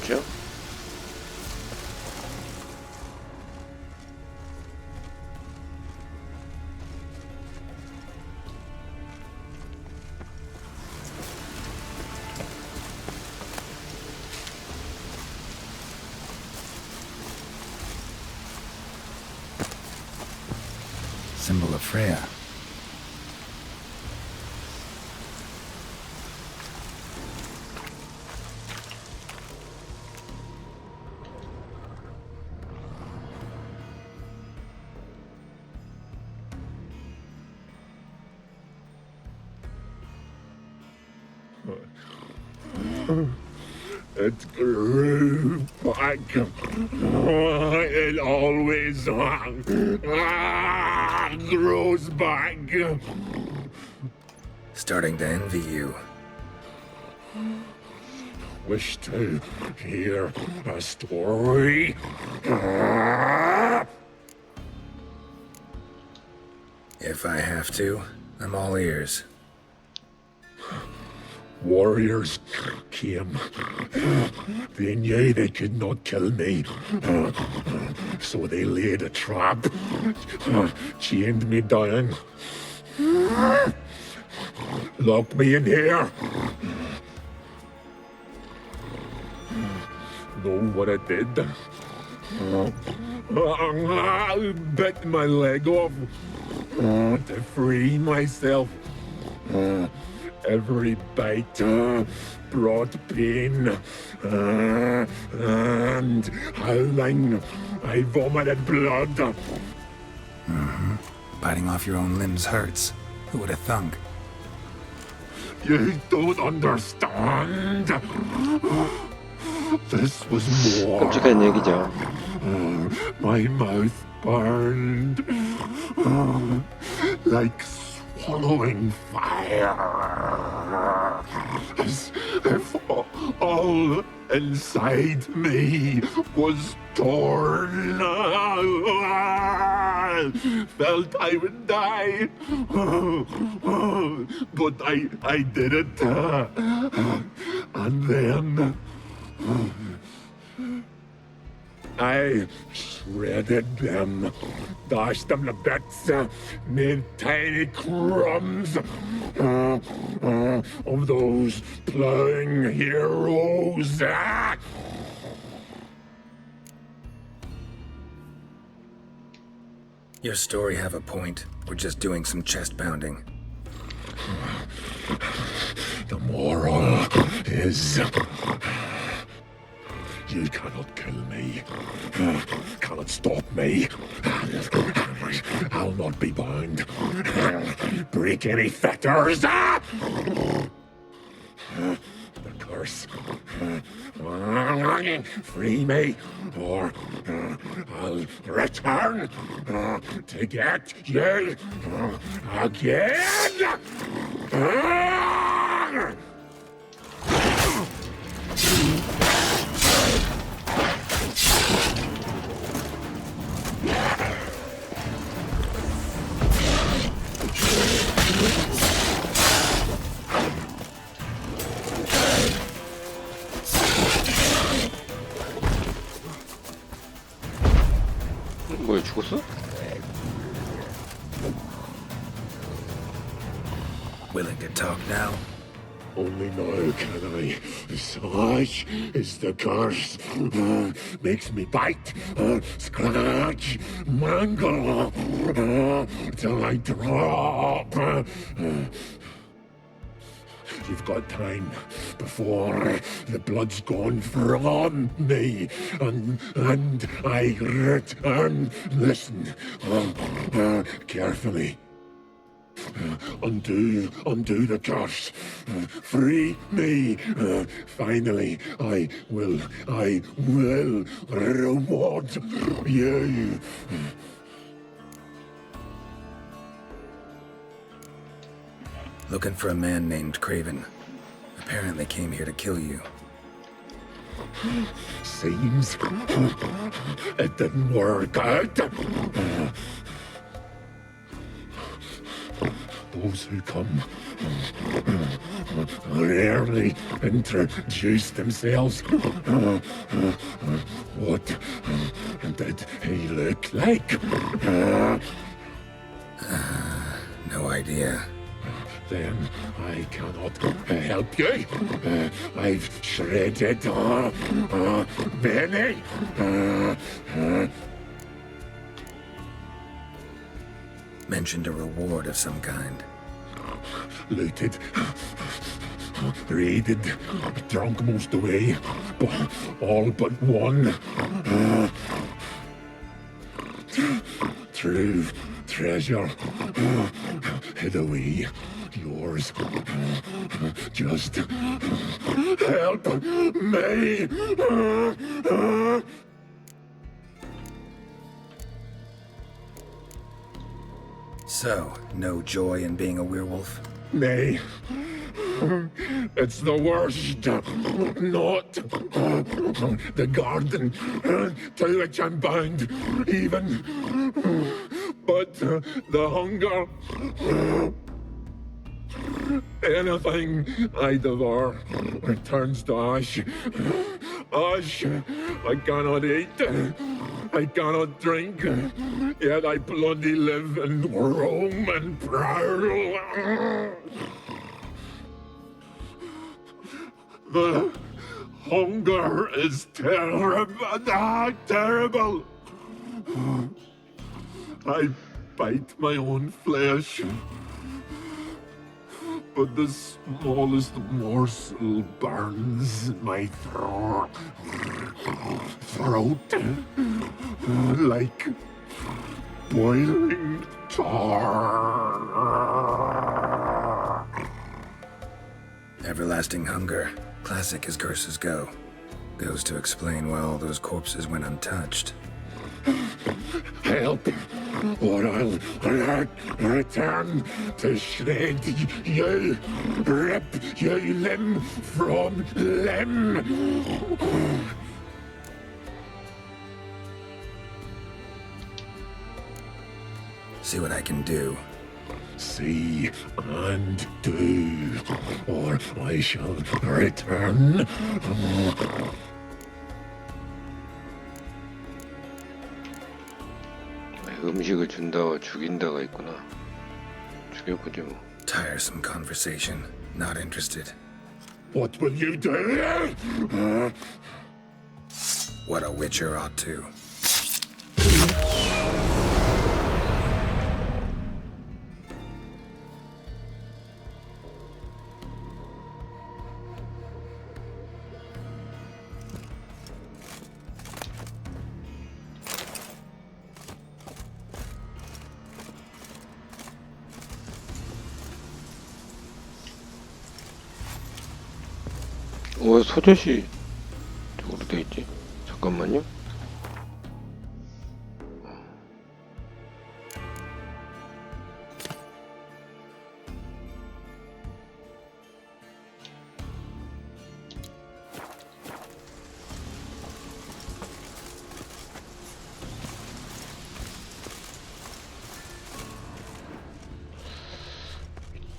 맞죠? Symbol of Freya. It grew back. It always grows back. Starting to envy you. Wish to hear a story? If I have to, I'm all ears. Warriors came. They knew they could not kill me. So they laid a trap. Chained me down. Locked me in here. Know what I did? I bit my leg off to free myself. Every bite brought pain and howling. I vomited blood. Mm-hmm. Biting off your own limbs hurts. Who would have thunk? You don't understand. This was more. 끔찍한 얘기죠. My mouth burned like swallowing fire, as if all inside me was torn. Felt I would die, but I did it, and then I shredded them, dashed them to bits, made tiny crumbs of those plowing heroes. Your story have a point. We're just doing some chest pounding. The moral is, you cannot kill me, cannot stop me. I'll not be bound. Break any fetters. The curse. Free me, or I'll return to get you again. 뭐야, 죽었어? Willing to talk now? Only now can I. Such is the curse. Makes me bite, scratch, mangle, till I drop. You've got time before the blood's gone from me, and I return. Listen, carefully. Undo the curse. Free me. Finally, I will reward you. Looking for a man named Craven. Apparently came here to kill you. Seems it didn't work out. Those who come rarely introduce themselves. What did he look like? No idea. Then I cannot help you. I've shredded many. Mentioned a reward of some kind. Looted, raided, drunk most away, but all but one. True treasure hid away. Yours. Just Help me! So, no joy in being a werewolf? Nay. It's the worst. Not the garden to which I'm bound, even. But the hunger. Anything I devour turns to ash. Ash. I cannot eat. I cannot drink. Yet I bloody live and roam and prowl. The hunger is terrible. Terrible. I bite my own flesh. But the smallest morsel burns in my throat like boiling tar. Everlasting hunger, classic as curses go. Goes to explain why all those corpses went untouched. Help, or I'll return to shred you, rip you limb from limb. See what I can do. See and do, or I shall return. 음식을 준다와 죽인다가 있구나. 죽여보지 뭐. Tiresome conversation. Not interested. What will you do? What a witcher ought to. 왜 소젖이 저거로 돼 있지? 잠깐만요.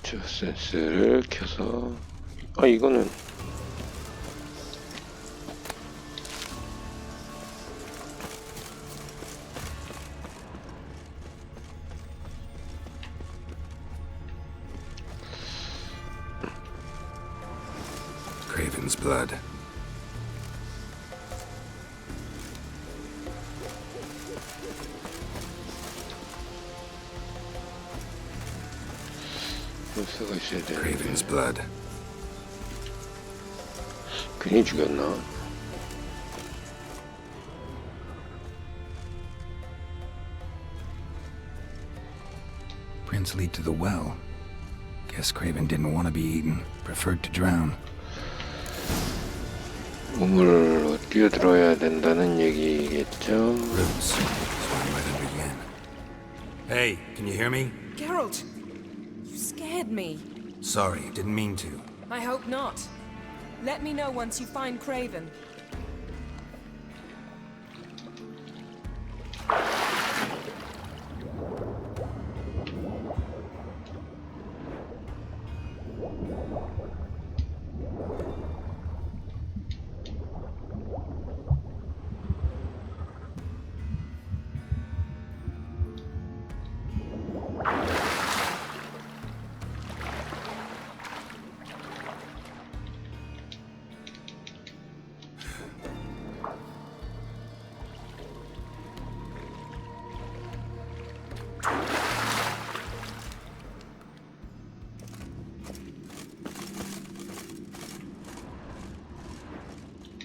위쳐 센스를 켜서 이거는 Craven's blood. 벌써가 있어야 돼. Craven's blood. 괜히 죽였나? Prints lead to the well. Guess Craven didn't want to be eaten. Preferred to drown. 우물로 뛰어들어야 된다는 얘기겠죠? Roots. Swam right under Yen. Hey, can you hear me? Geralt! You scared me. Sorry, didn't mean to. I hope not. Let me know once you find Craven.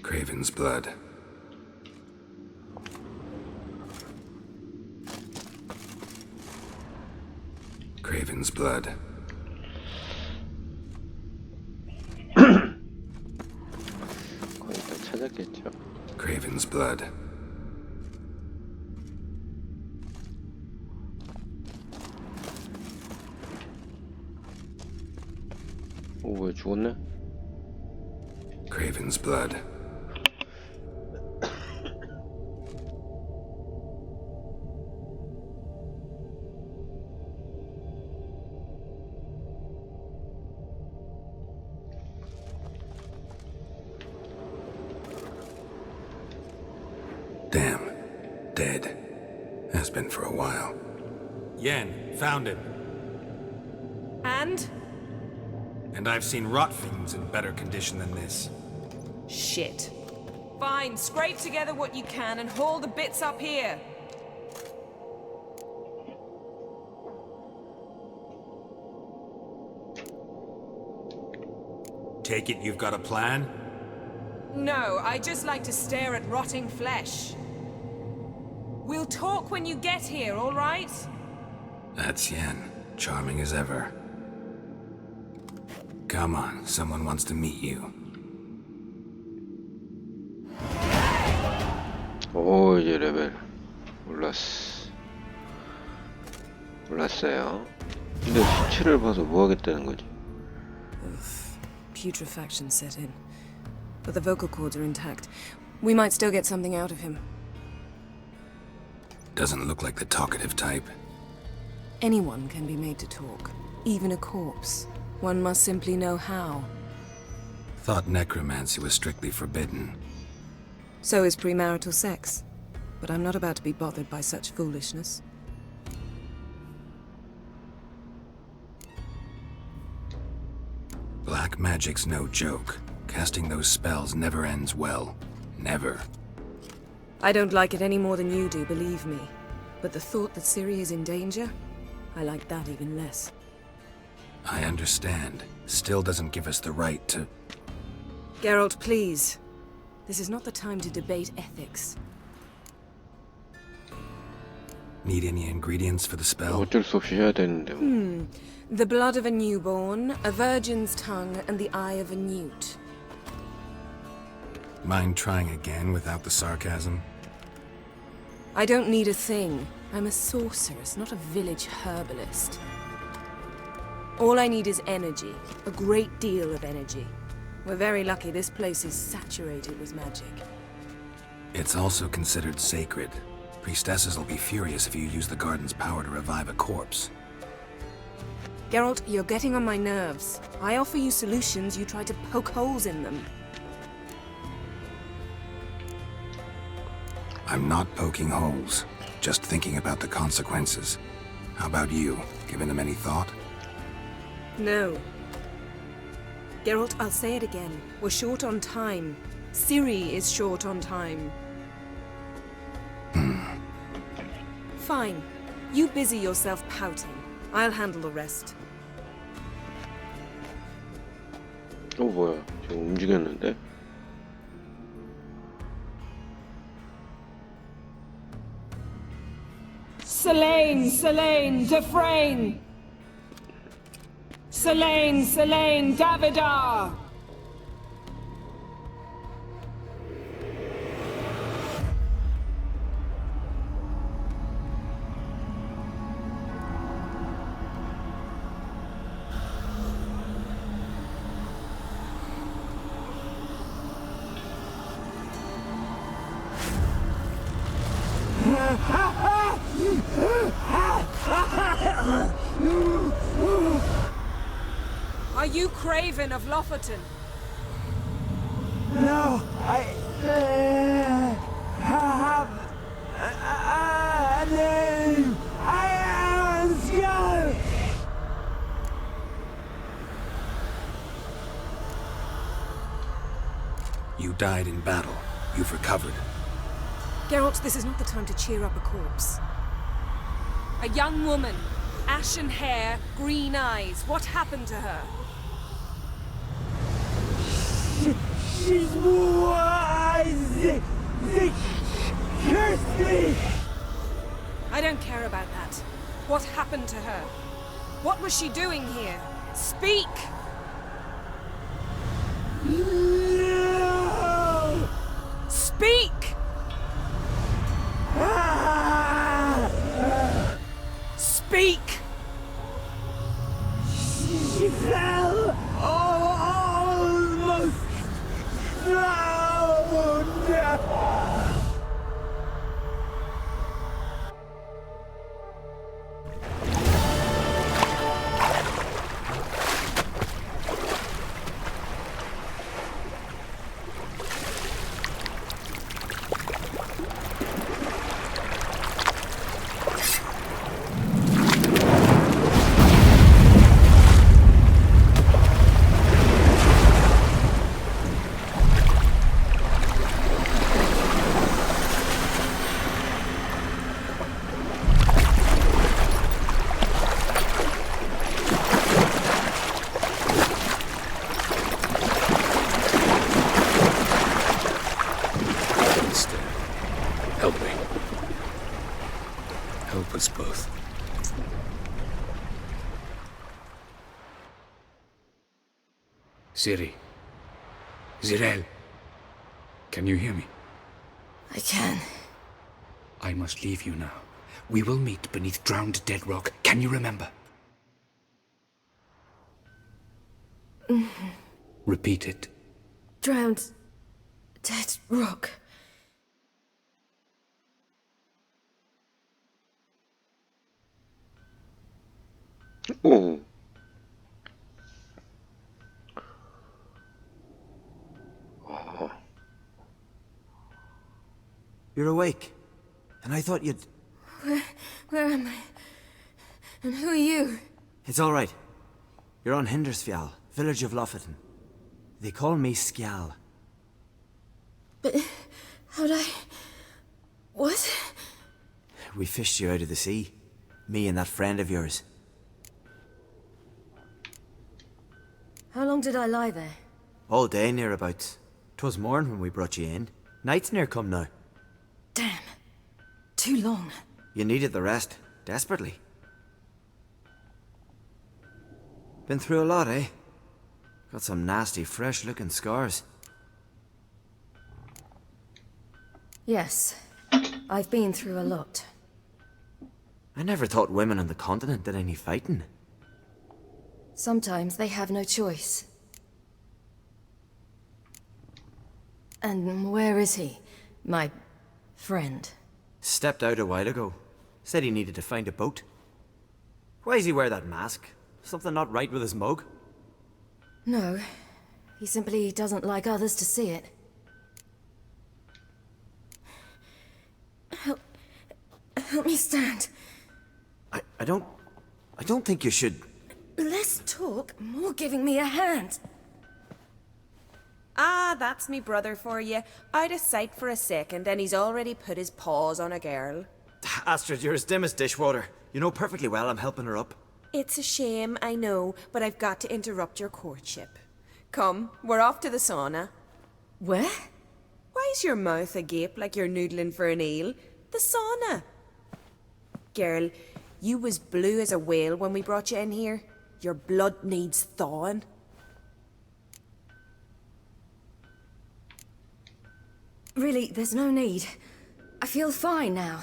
Craven's blood. Craven's blood. 했겠죠. Craven's blood. 오, 왜 죽었네? Craven's blood. Damn. Dead. Has been for a while. Yen, found him. And? And I've seen rot fiends in better condition than this. Shit. Fine, scrape together what you can and haul the bits up here. Take it you've got a plan? No, I just like to stare at rotting flesh. We'll talk when you get here, all right? That's Yen. Charming as ever. Come on, someone wants to meet you. 오, 이제 레벨 올랐어요. 근데 시체를 봐서 뭐 하겠다는 거지? Putrefaction set in. But the vocal cords are intact. We might still get something out of him. Doesn't look like the talkative type. Anyone can be made to talk, even a corpse. One must simply know how. Thought necromancy was strictly forbidden. So is premarital sex. But I'm not about to be bothered by such foolishness. Black magic's no joke. Casting those spells never ends well. Never. I don't like it any more than you do, believe me. But the thought that Ciri is in danger, I like that even less. I understand. Still doesn't give us the right to... Geralt, please. This is not the time to debate ethics. Need any ingredients for the spell? 어쩔 수 없이 해야 되는데. The blood of a newborn, a virgin's tongue, and the eye of a newt. Mind trying again without the sarcasm? I don't need a thing. I'm a sorceress, not a village herbalist. All I need is energy. A great deal of energy. We're very lucky this place is saturated with magic. It's also considered sacred. Priestesses will be furious if you use the garden's power to revive a corpse. Geralt, you're getting on my nerves. I offer you solutions, you try to poke holes in them. I'm not poking holes. Just thinking about the consequences. How about you? Given them any thought? No. Geralt, I'll say it again. We're short on time. Ciri is short on time. Fine. You busy yourself pouting. I'll handle the rest. 뭐야? 지금 움직였는데? Selene, Dufresne! Selene, Davidar! Are you Craven of Lofoten? No, I have a name. I am Skull. You died in battle. You've recovered. Geralt, this is not the time to cheer up a corpse. A young woman, ashen hair, green eyes. What happened to her? She's wise. They cursed me. I don't care about that. What happened to her? What was she doing here? Speak! No! speak! She fell almost drowned. Help me. Help us both. Siri. Zirel. Can you hear me? I can. I must leave you now. We will meet beneath drowned dead rock. Can you remember? Repeat it. Drowned. Dead rock. 오. You're awake. And I thought you'd... Where am I? And who are you? It's all right. You're on Hindersfjall, village of Lofoten. They call me Skjal. But how'd I... What? We fished you out of the sea. Me and that friend of yours. How long did I lie there? All day nearabouts. 'Twas morn when we brought you in. Night's near come now. Damn. Too long. You needed the rest, desperately. Been through a lot, eh? Got some nasty, fresh-looking scars. Yes. I've been through a lot. I never thought women on the continent did any fighting. Sometimes they have no choice. And where is he? My friend. Stepped out a while ago. Said he needed to find a boat. Why does he wear that mask? Something not right with his mug? No. He simply doesn't like others to see it. Help me stand. I don't think you should... Less talk, more giving me a hand. Ah, that's me brother for you. Out of sight for a second, and he's already put his paws on a girl. Astrid, you're as dim as dishwater. You know perfectly well I'm helping her up. It's a shame, I know, but I've got to interrupt your courtship. Come, we're off to the sauna. Where? Why's your mouth agape like you're noodling for an eel? The sauna. Girl, you was blue as a whale when we brought you in here. Your blood needs thawing. Really, there's no need. I feel fine now.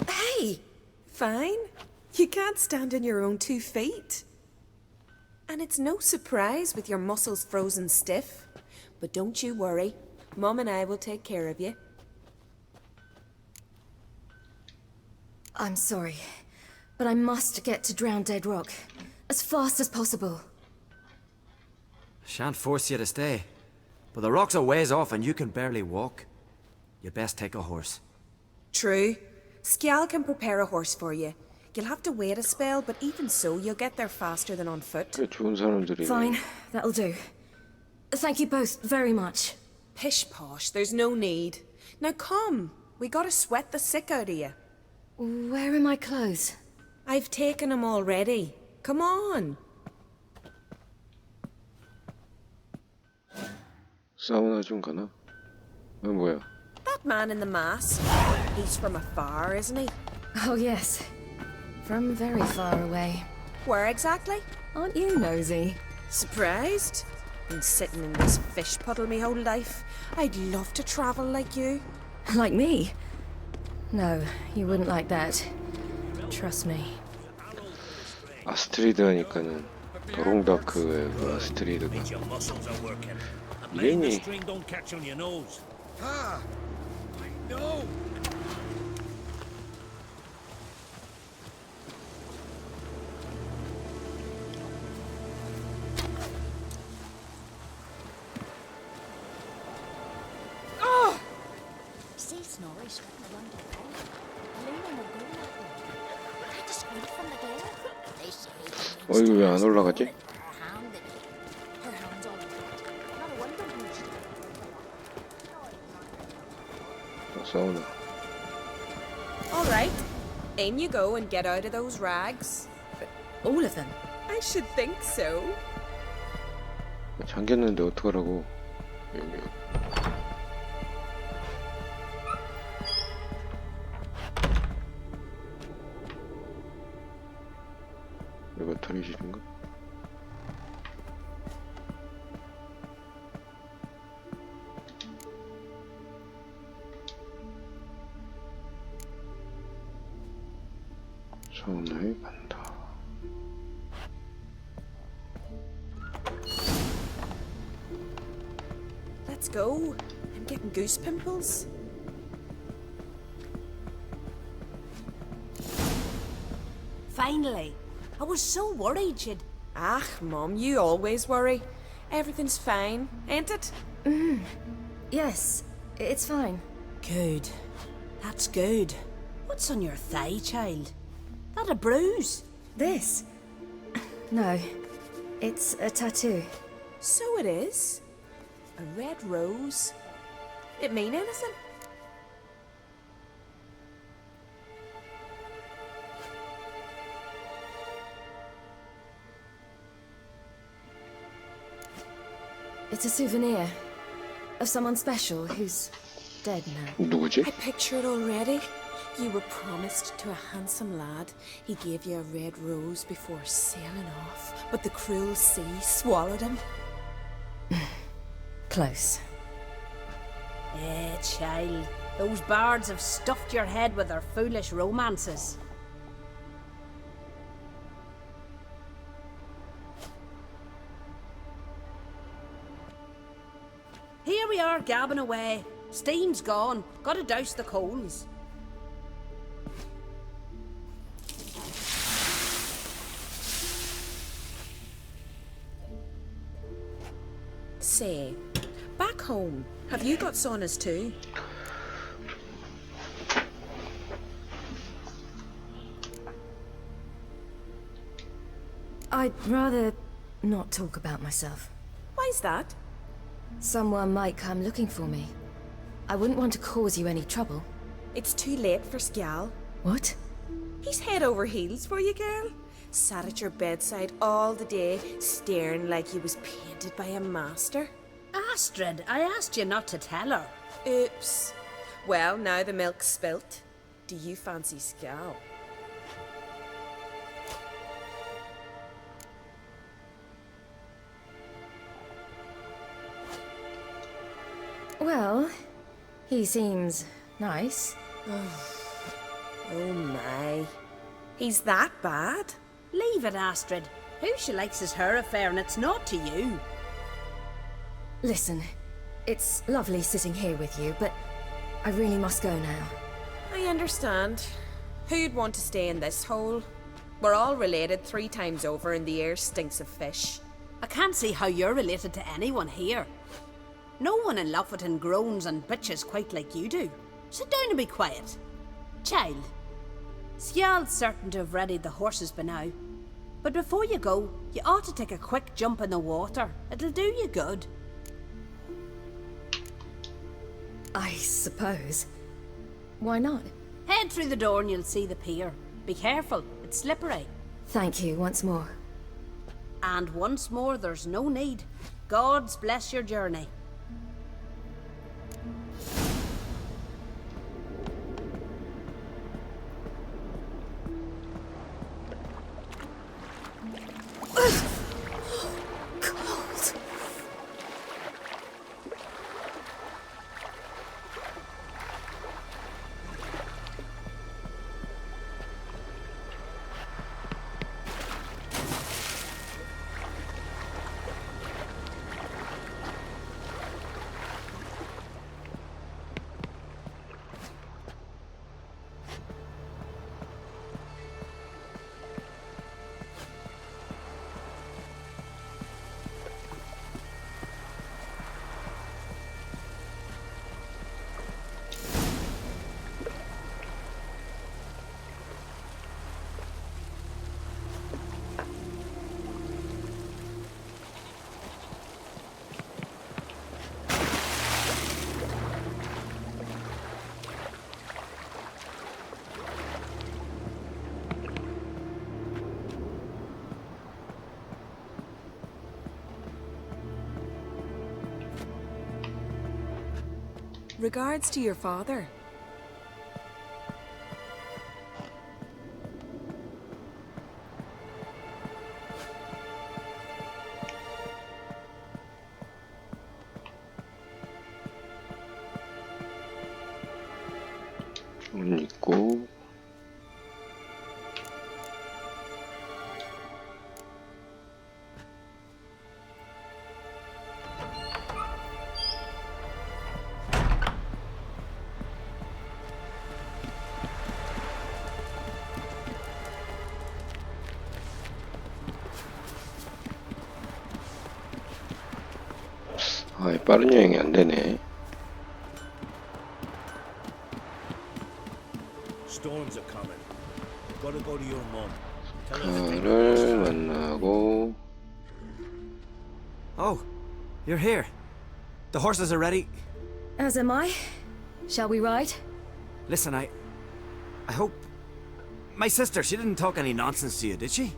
Hey! Fine? You can't stand on your own 2 feet. And it's no surprise with your muscles frozen stiff. But don't you worry. Mum and I will take care of you. I'm sorry, but I must get to Drowned Dead Rock as fast as possible. Shan't force you to stay. But the rock's a ways off and you can barely walk. You best take a horse. True. Skjal can prepare a horse for you. You'll have to wait a spell, but even so, you'll get there faster than on foot. 좋은 사람들이네. Fine, that'll do. Thank you both very much. Pish posh, there's no need. Now come, we gotta sweat the sick out of you. Where are my clothes? I've taken them already. Come on. 사우나 좀 가나? 뭐야? That man in the mask. He's from afar, isn't he? Oh yes. From very far away. Where exactly? Aren't you nosy? Surprised? Been sitting in this fish puddle me whole life. I'd love to travel like you. Like me? No, you wouldn't like that. Trust me. 아스트리드 하니까는 도롱다크의 그 아스트리드가 이름이 이거 왜 안 올라가지? 싸우나. All right. In you go and get out of those rags. All of them? I should think so. 잠겼는데 어떡하라고. 여기. 이거 털이실인가? 손을 간다. Let's go. I'm getting goose pimples. Finally. I was so worried you'd... Ah, Mum, you always worry. Everything's fine, ain't it? Yes, it's fine. Good. That's good. What's on your thigh, child? That a bruise? This? No, it's a tattoo. So it is. A red rose. It mean anything? It's a souvenir of someone special who's dead now. 누구지? I picture it already. You were promised to a handsome lad. He gave you a red rose before sailing off, but the cruel sea swallowed him. Close. Eh, child. Those bards have stuffed your head with their foolish romances. Here we are, gabbing away. Steam's gone. Gotta douse the coals. Say, back home, have you got saunas too? I'd rather not talk about myself. Why's that? Someone might come looking for me. I wouldn't want to cause you any trouble. It's too late for Skjal. What? He's head over heels for you, girl. Sat at your bedside all the day, staring like he was painted by a master. Astrid, I asked you not to tell her. Oops. Well, now the milk's spilt. Do you fancy Skjal? Well, he seems nice. Oh my. He's that bad? Leave it, Astrid. Who she likes is her affair, and it's not to you. Listen, it's lovely sitting here with you, but I really must go now. I understand. Who'd want to stay in this hole? We're all related 3 times over, and the air stinks of fish. I can't see how you're related to anyone here. No one in Lofoten groans and bitches quite like you do. Sit down and be quiet. Child, Skjal's certain to have readied the horses by now. But before you go, you ought to take a quick jump in the water. It'll do you good. I suppose. Why not? Head through the door and you'll see the pier. Be careful, it's slippery. Thank you once more. And once more, there's no need. God's bless your journey. Regards to your father. 문 있고. 아, 빠른 여행이 안 되네. Storms are coming. Gotta go to your mom. 가를 만나고. Oh, you're here. The horses are ready. As am I. Shall we ride? Listen, I hope... My sister, she didn't talk any nonsense to you, did she?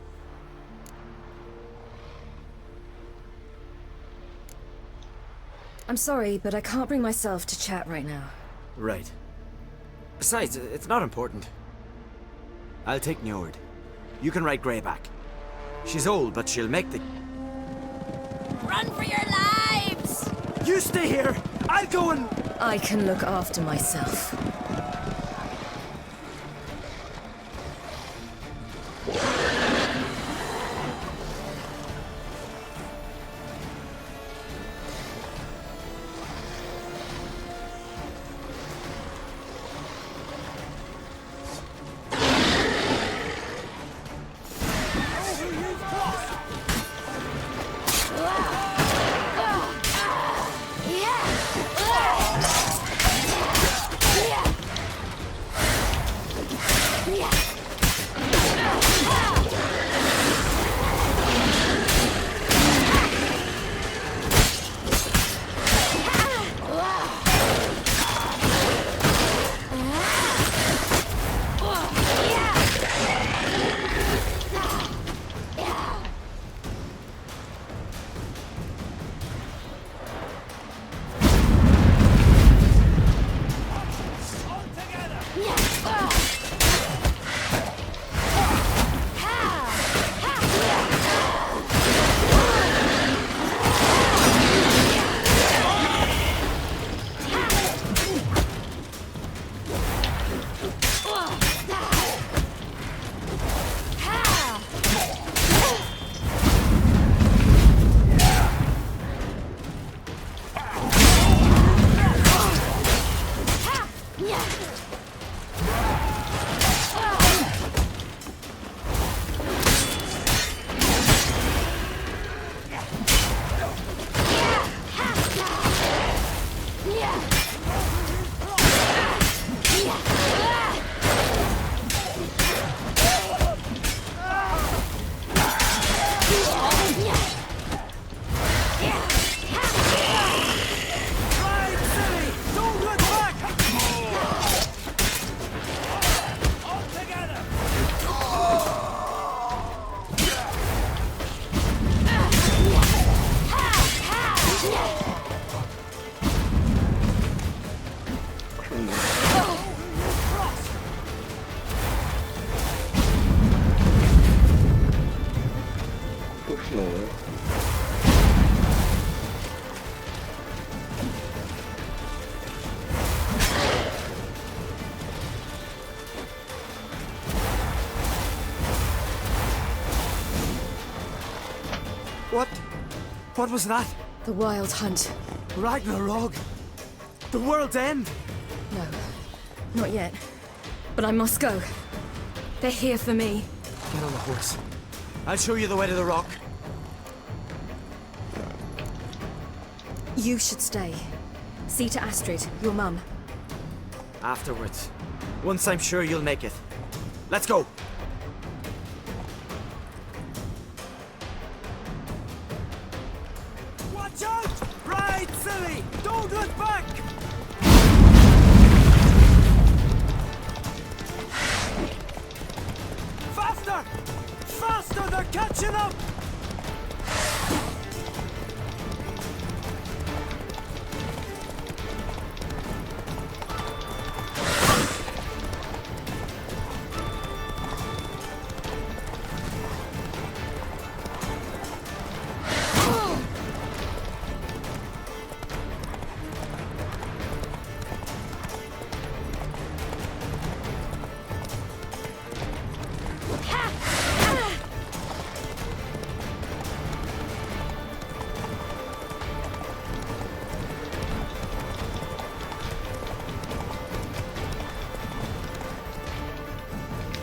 I'm sorry, but I can't bring myself to chat right now. Right. Besides, it's not important. I'll take Njord. You can ride Greyback. She's old, but she'll make the... Run for your lives! You stay here! I'll go and... I can look after myself. What was that? The Wild Hunt. Ragnarok? The world's end? No, not yet. But I must go. They're here for me. Get on the horse. I'll show you the way to the rock. You should stay. See to Astrid, your mum. Afterwards. Once I'm sure you'll make it. Let's go! Watch out! Ride, silly! Don't look back! Faster! Faster! They're catching up!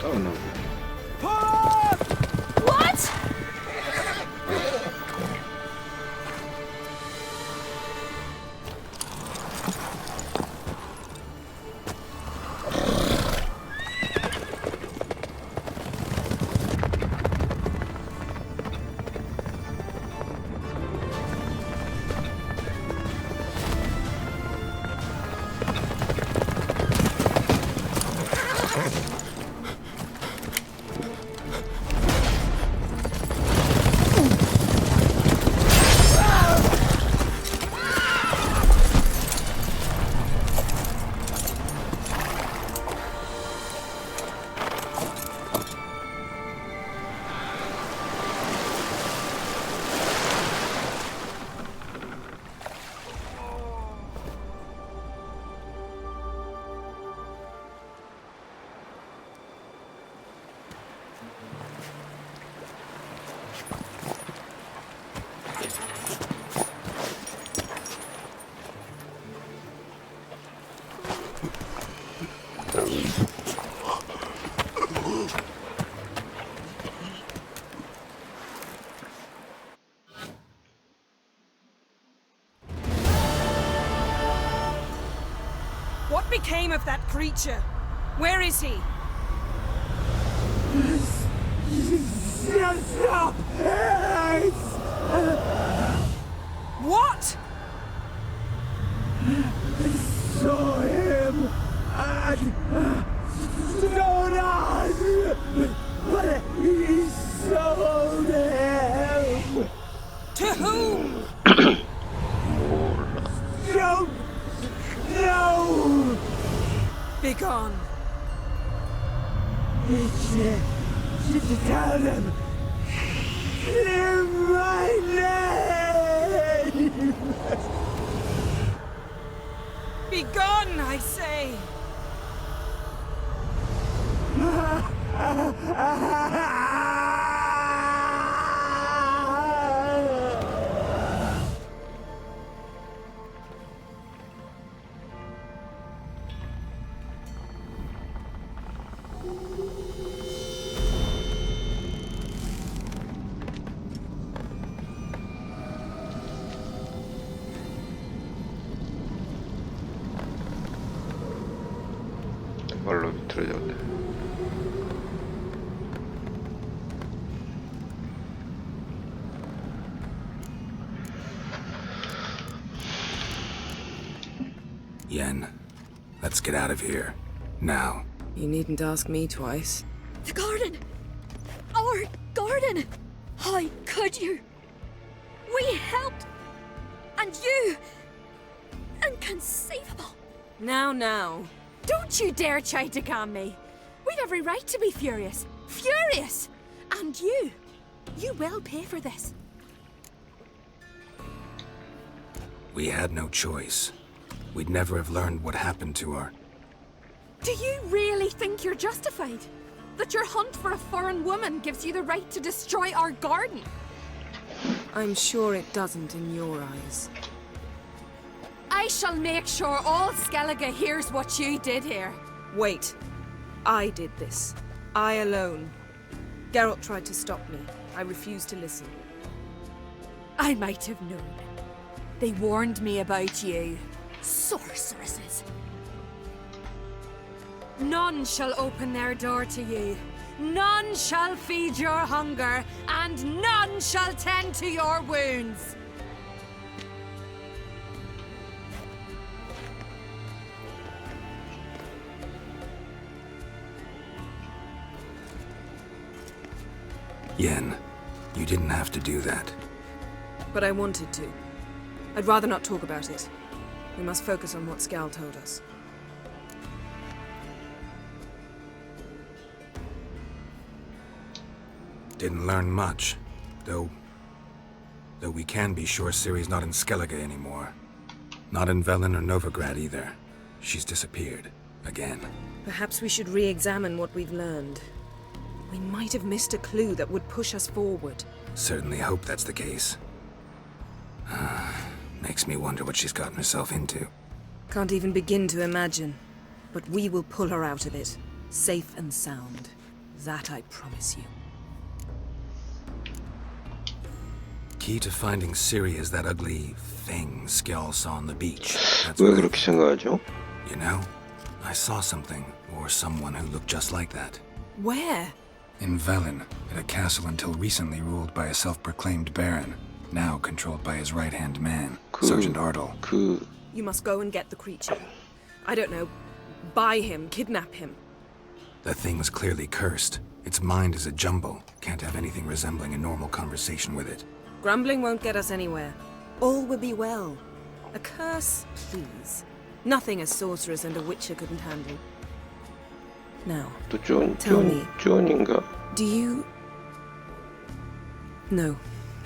Oh no. What? What became of that creature? Where is he? What? Saw him at Stonas, but he sold him. To whom? Don't know. Begone. Tell them. Clear my name. Begone, I say. 말로 비틀어졌네. Yen, let's get out of here. Now. You needn't ask me twice. The garden! Our garden! How could you? We helped! And you! Inconceivable! Now. Don't you dare try to calm me. We'd every right to be furious. Furious! And you will pay for this. We had no choice. We'd never have learned what happened to her. Do you really think you're justified? That your hunt for a foreign woman gives you the right to destroy our garden? I'm sure it doesn't in your eyes. I shall make sure all Skellige hears what you did here. Wait. I did this. I alone. Geralt tried to stop me. I refused to listen. I might have known. They warned me about you. Sorceresses. None shall open their door to you. None shall feed your hunger, and none shall tend to your wounds. Yen, you didn't have to do that. But I wanted to. I'd rather not talk about it. We must focus on what Skal told us. Didn't learn much, though we can be sure Ciri's not in Skellige anymore. Not in Velen or Novigrad either. She's disappeared. Again. Perhaps we should re-examine what we've learned. We might have missed a clue that would push us forward. Certainly hope that's the case. Makes me wonder what she's gotten herself into. Can't even begin to imagine. But we will pull her out of it. Safe and sound. That I promise you. Key to finding Siri is that ugly thing Skjall saw on the beach. That's 왜 what 그렇게 생각하죠? You know, I saw something, or someone who looked just like that. Where? In Velen, at a castle until recently ruled by a self-proclaimed baron, now controlled by his right-hand man, Sergeant Ardle. You must go and get the creature. I don't know, buy him, kidnap him. The thing's clearly cursed. Its mind is a jumble. Can't have anything resembling a normal conversation with it. Grumbling won't get us anywhere. All will be well. A curse, please. Nothing a sorceress and a witcher couldn't handle. Now, 또 tell me, 쫀인가? do you... No,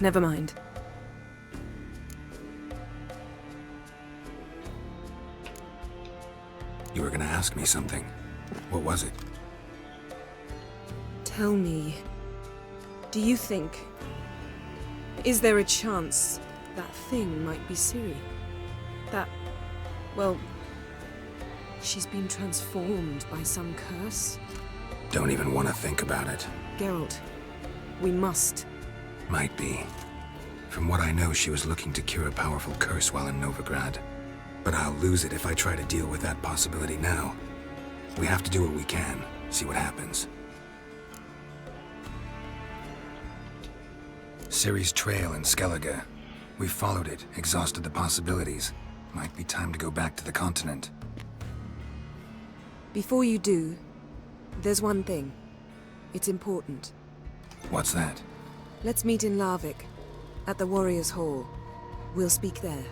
never mind. You were gonna ask me something. What was it? Tell me, do you think... Is there a chance that thing might be Ciri? That... well... she's been transformed by some curse? Don't even want to think about it. Geralt, we must. Might be. From what I know, she was looking to cure a powerful curse while in Novigrad. But I'll lose it if I try to deal with that possibility now. We have to do what we can, see what happens. Ciri's trail in Skellige. We followed it, exhausted the possibilities. Might be time to go back to the continent. Before you do, there's one thing. It's important. What's that? Let's meet in Larvik, at the Warriors' Hall. We'll speak there.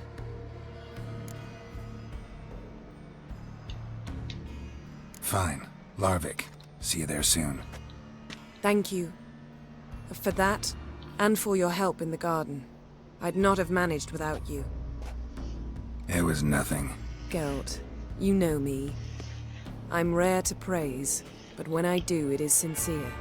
Fine. Larvik. See you there soon. Thank you. For that, and for your help in the garden. I'd not have managed without you. It was nothing. Geralt, you know me. I'm rare to praise, but when I do, it is sincere.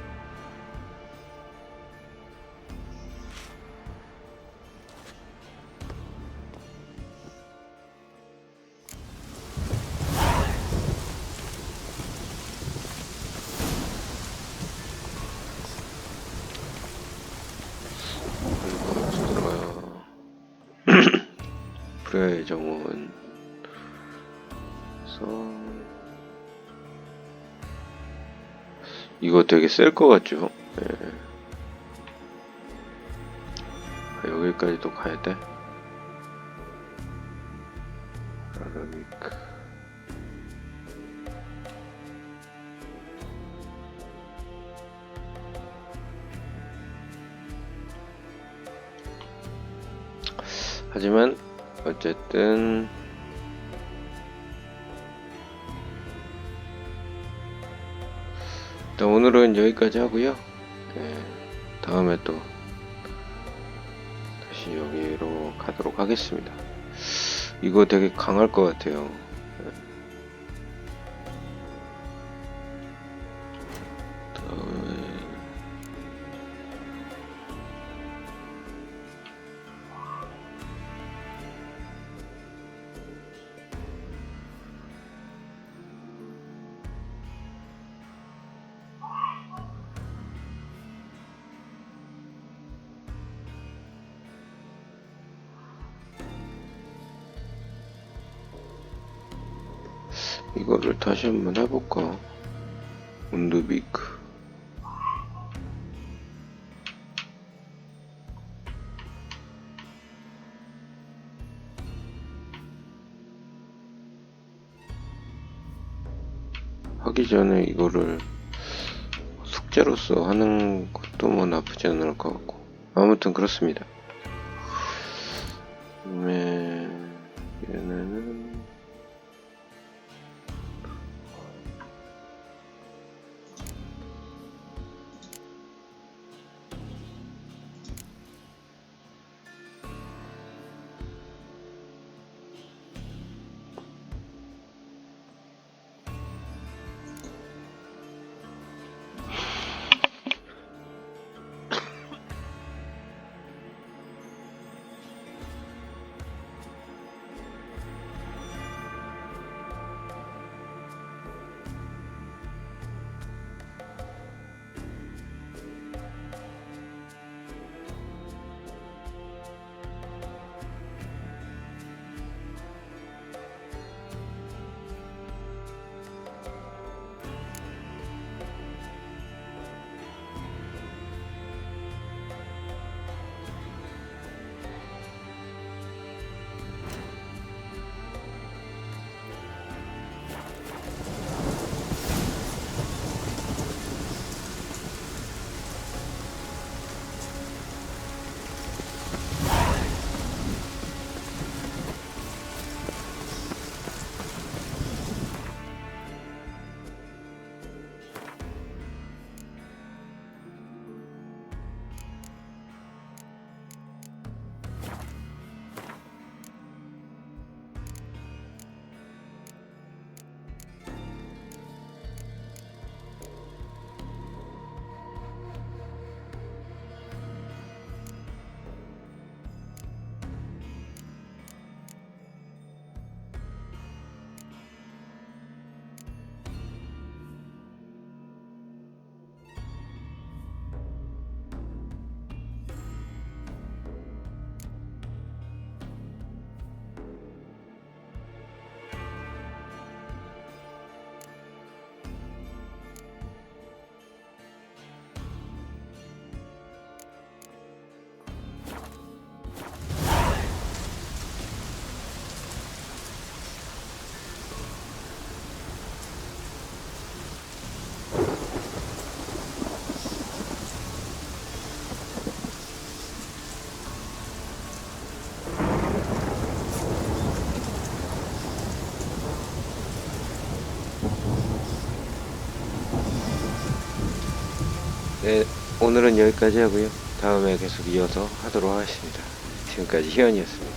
불의 정원. 이거 되게 셀 것 같죠? 네. 여기까지 또 가야 돼? 라라미크. 하지만 어쨌든 일단 오늘은 여기까지 하고요. 네, 다음에 또 다시 여기로 가도록 하겠습니다. 이거 되게 강할 것 같아요. 네. 다음에 이거를 다시 한번 해볼까? 운드비크. 하기 전에 이거를 숙제로서 하는 것도 뭐 나쁘지 않을 것 같고, 아무튼 그렇습니다. 얘네는 네, 오늘은 여기까지 하고요. 다음에 계속 이어서 하도록 하겠습니다. 지금까지 희연이었습니다.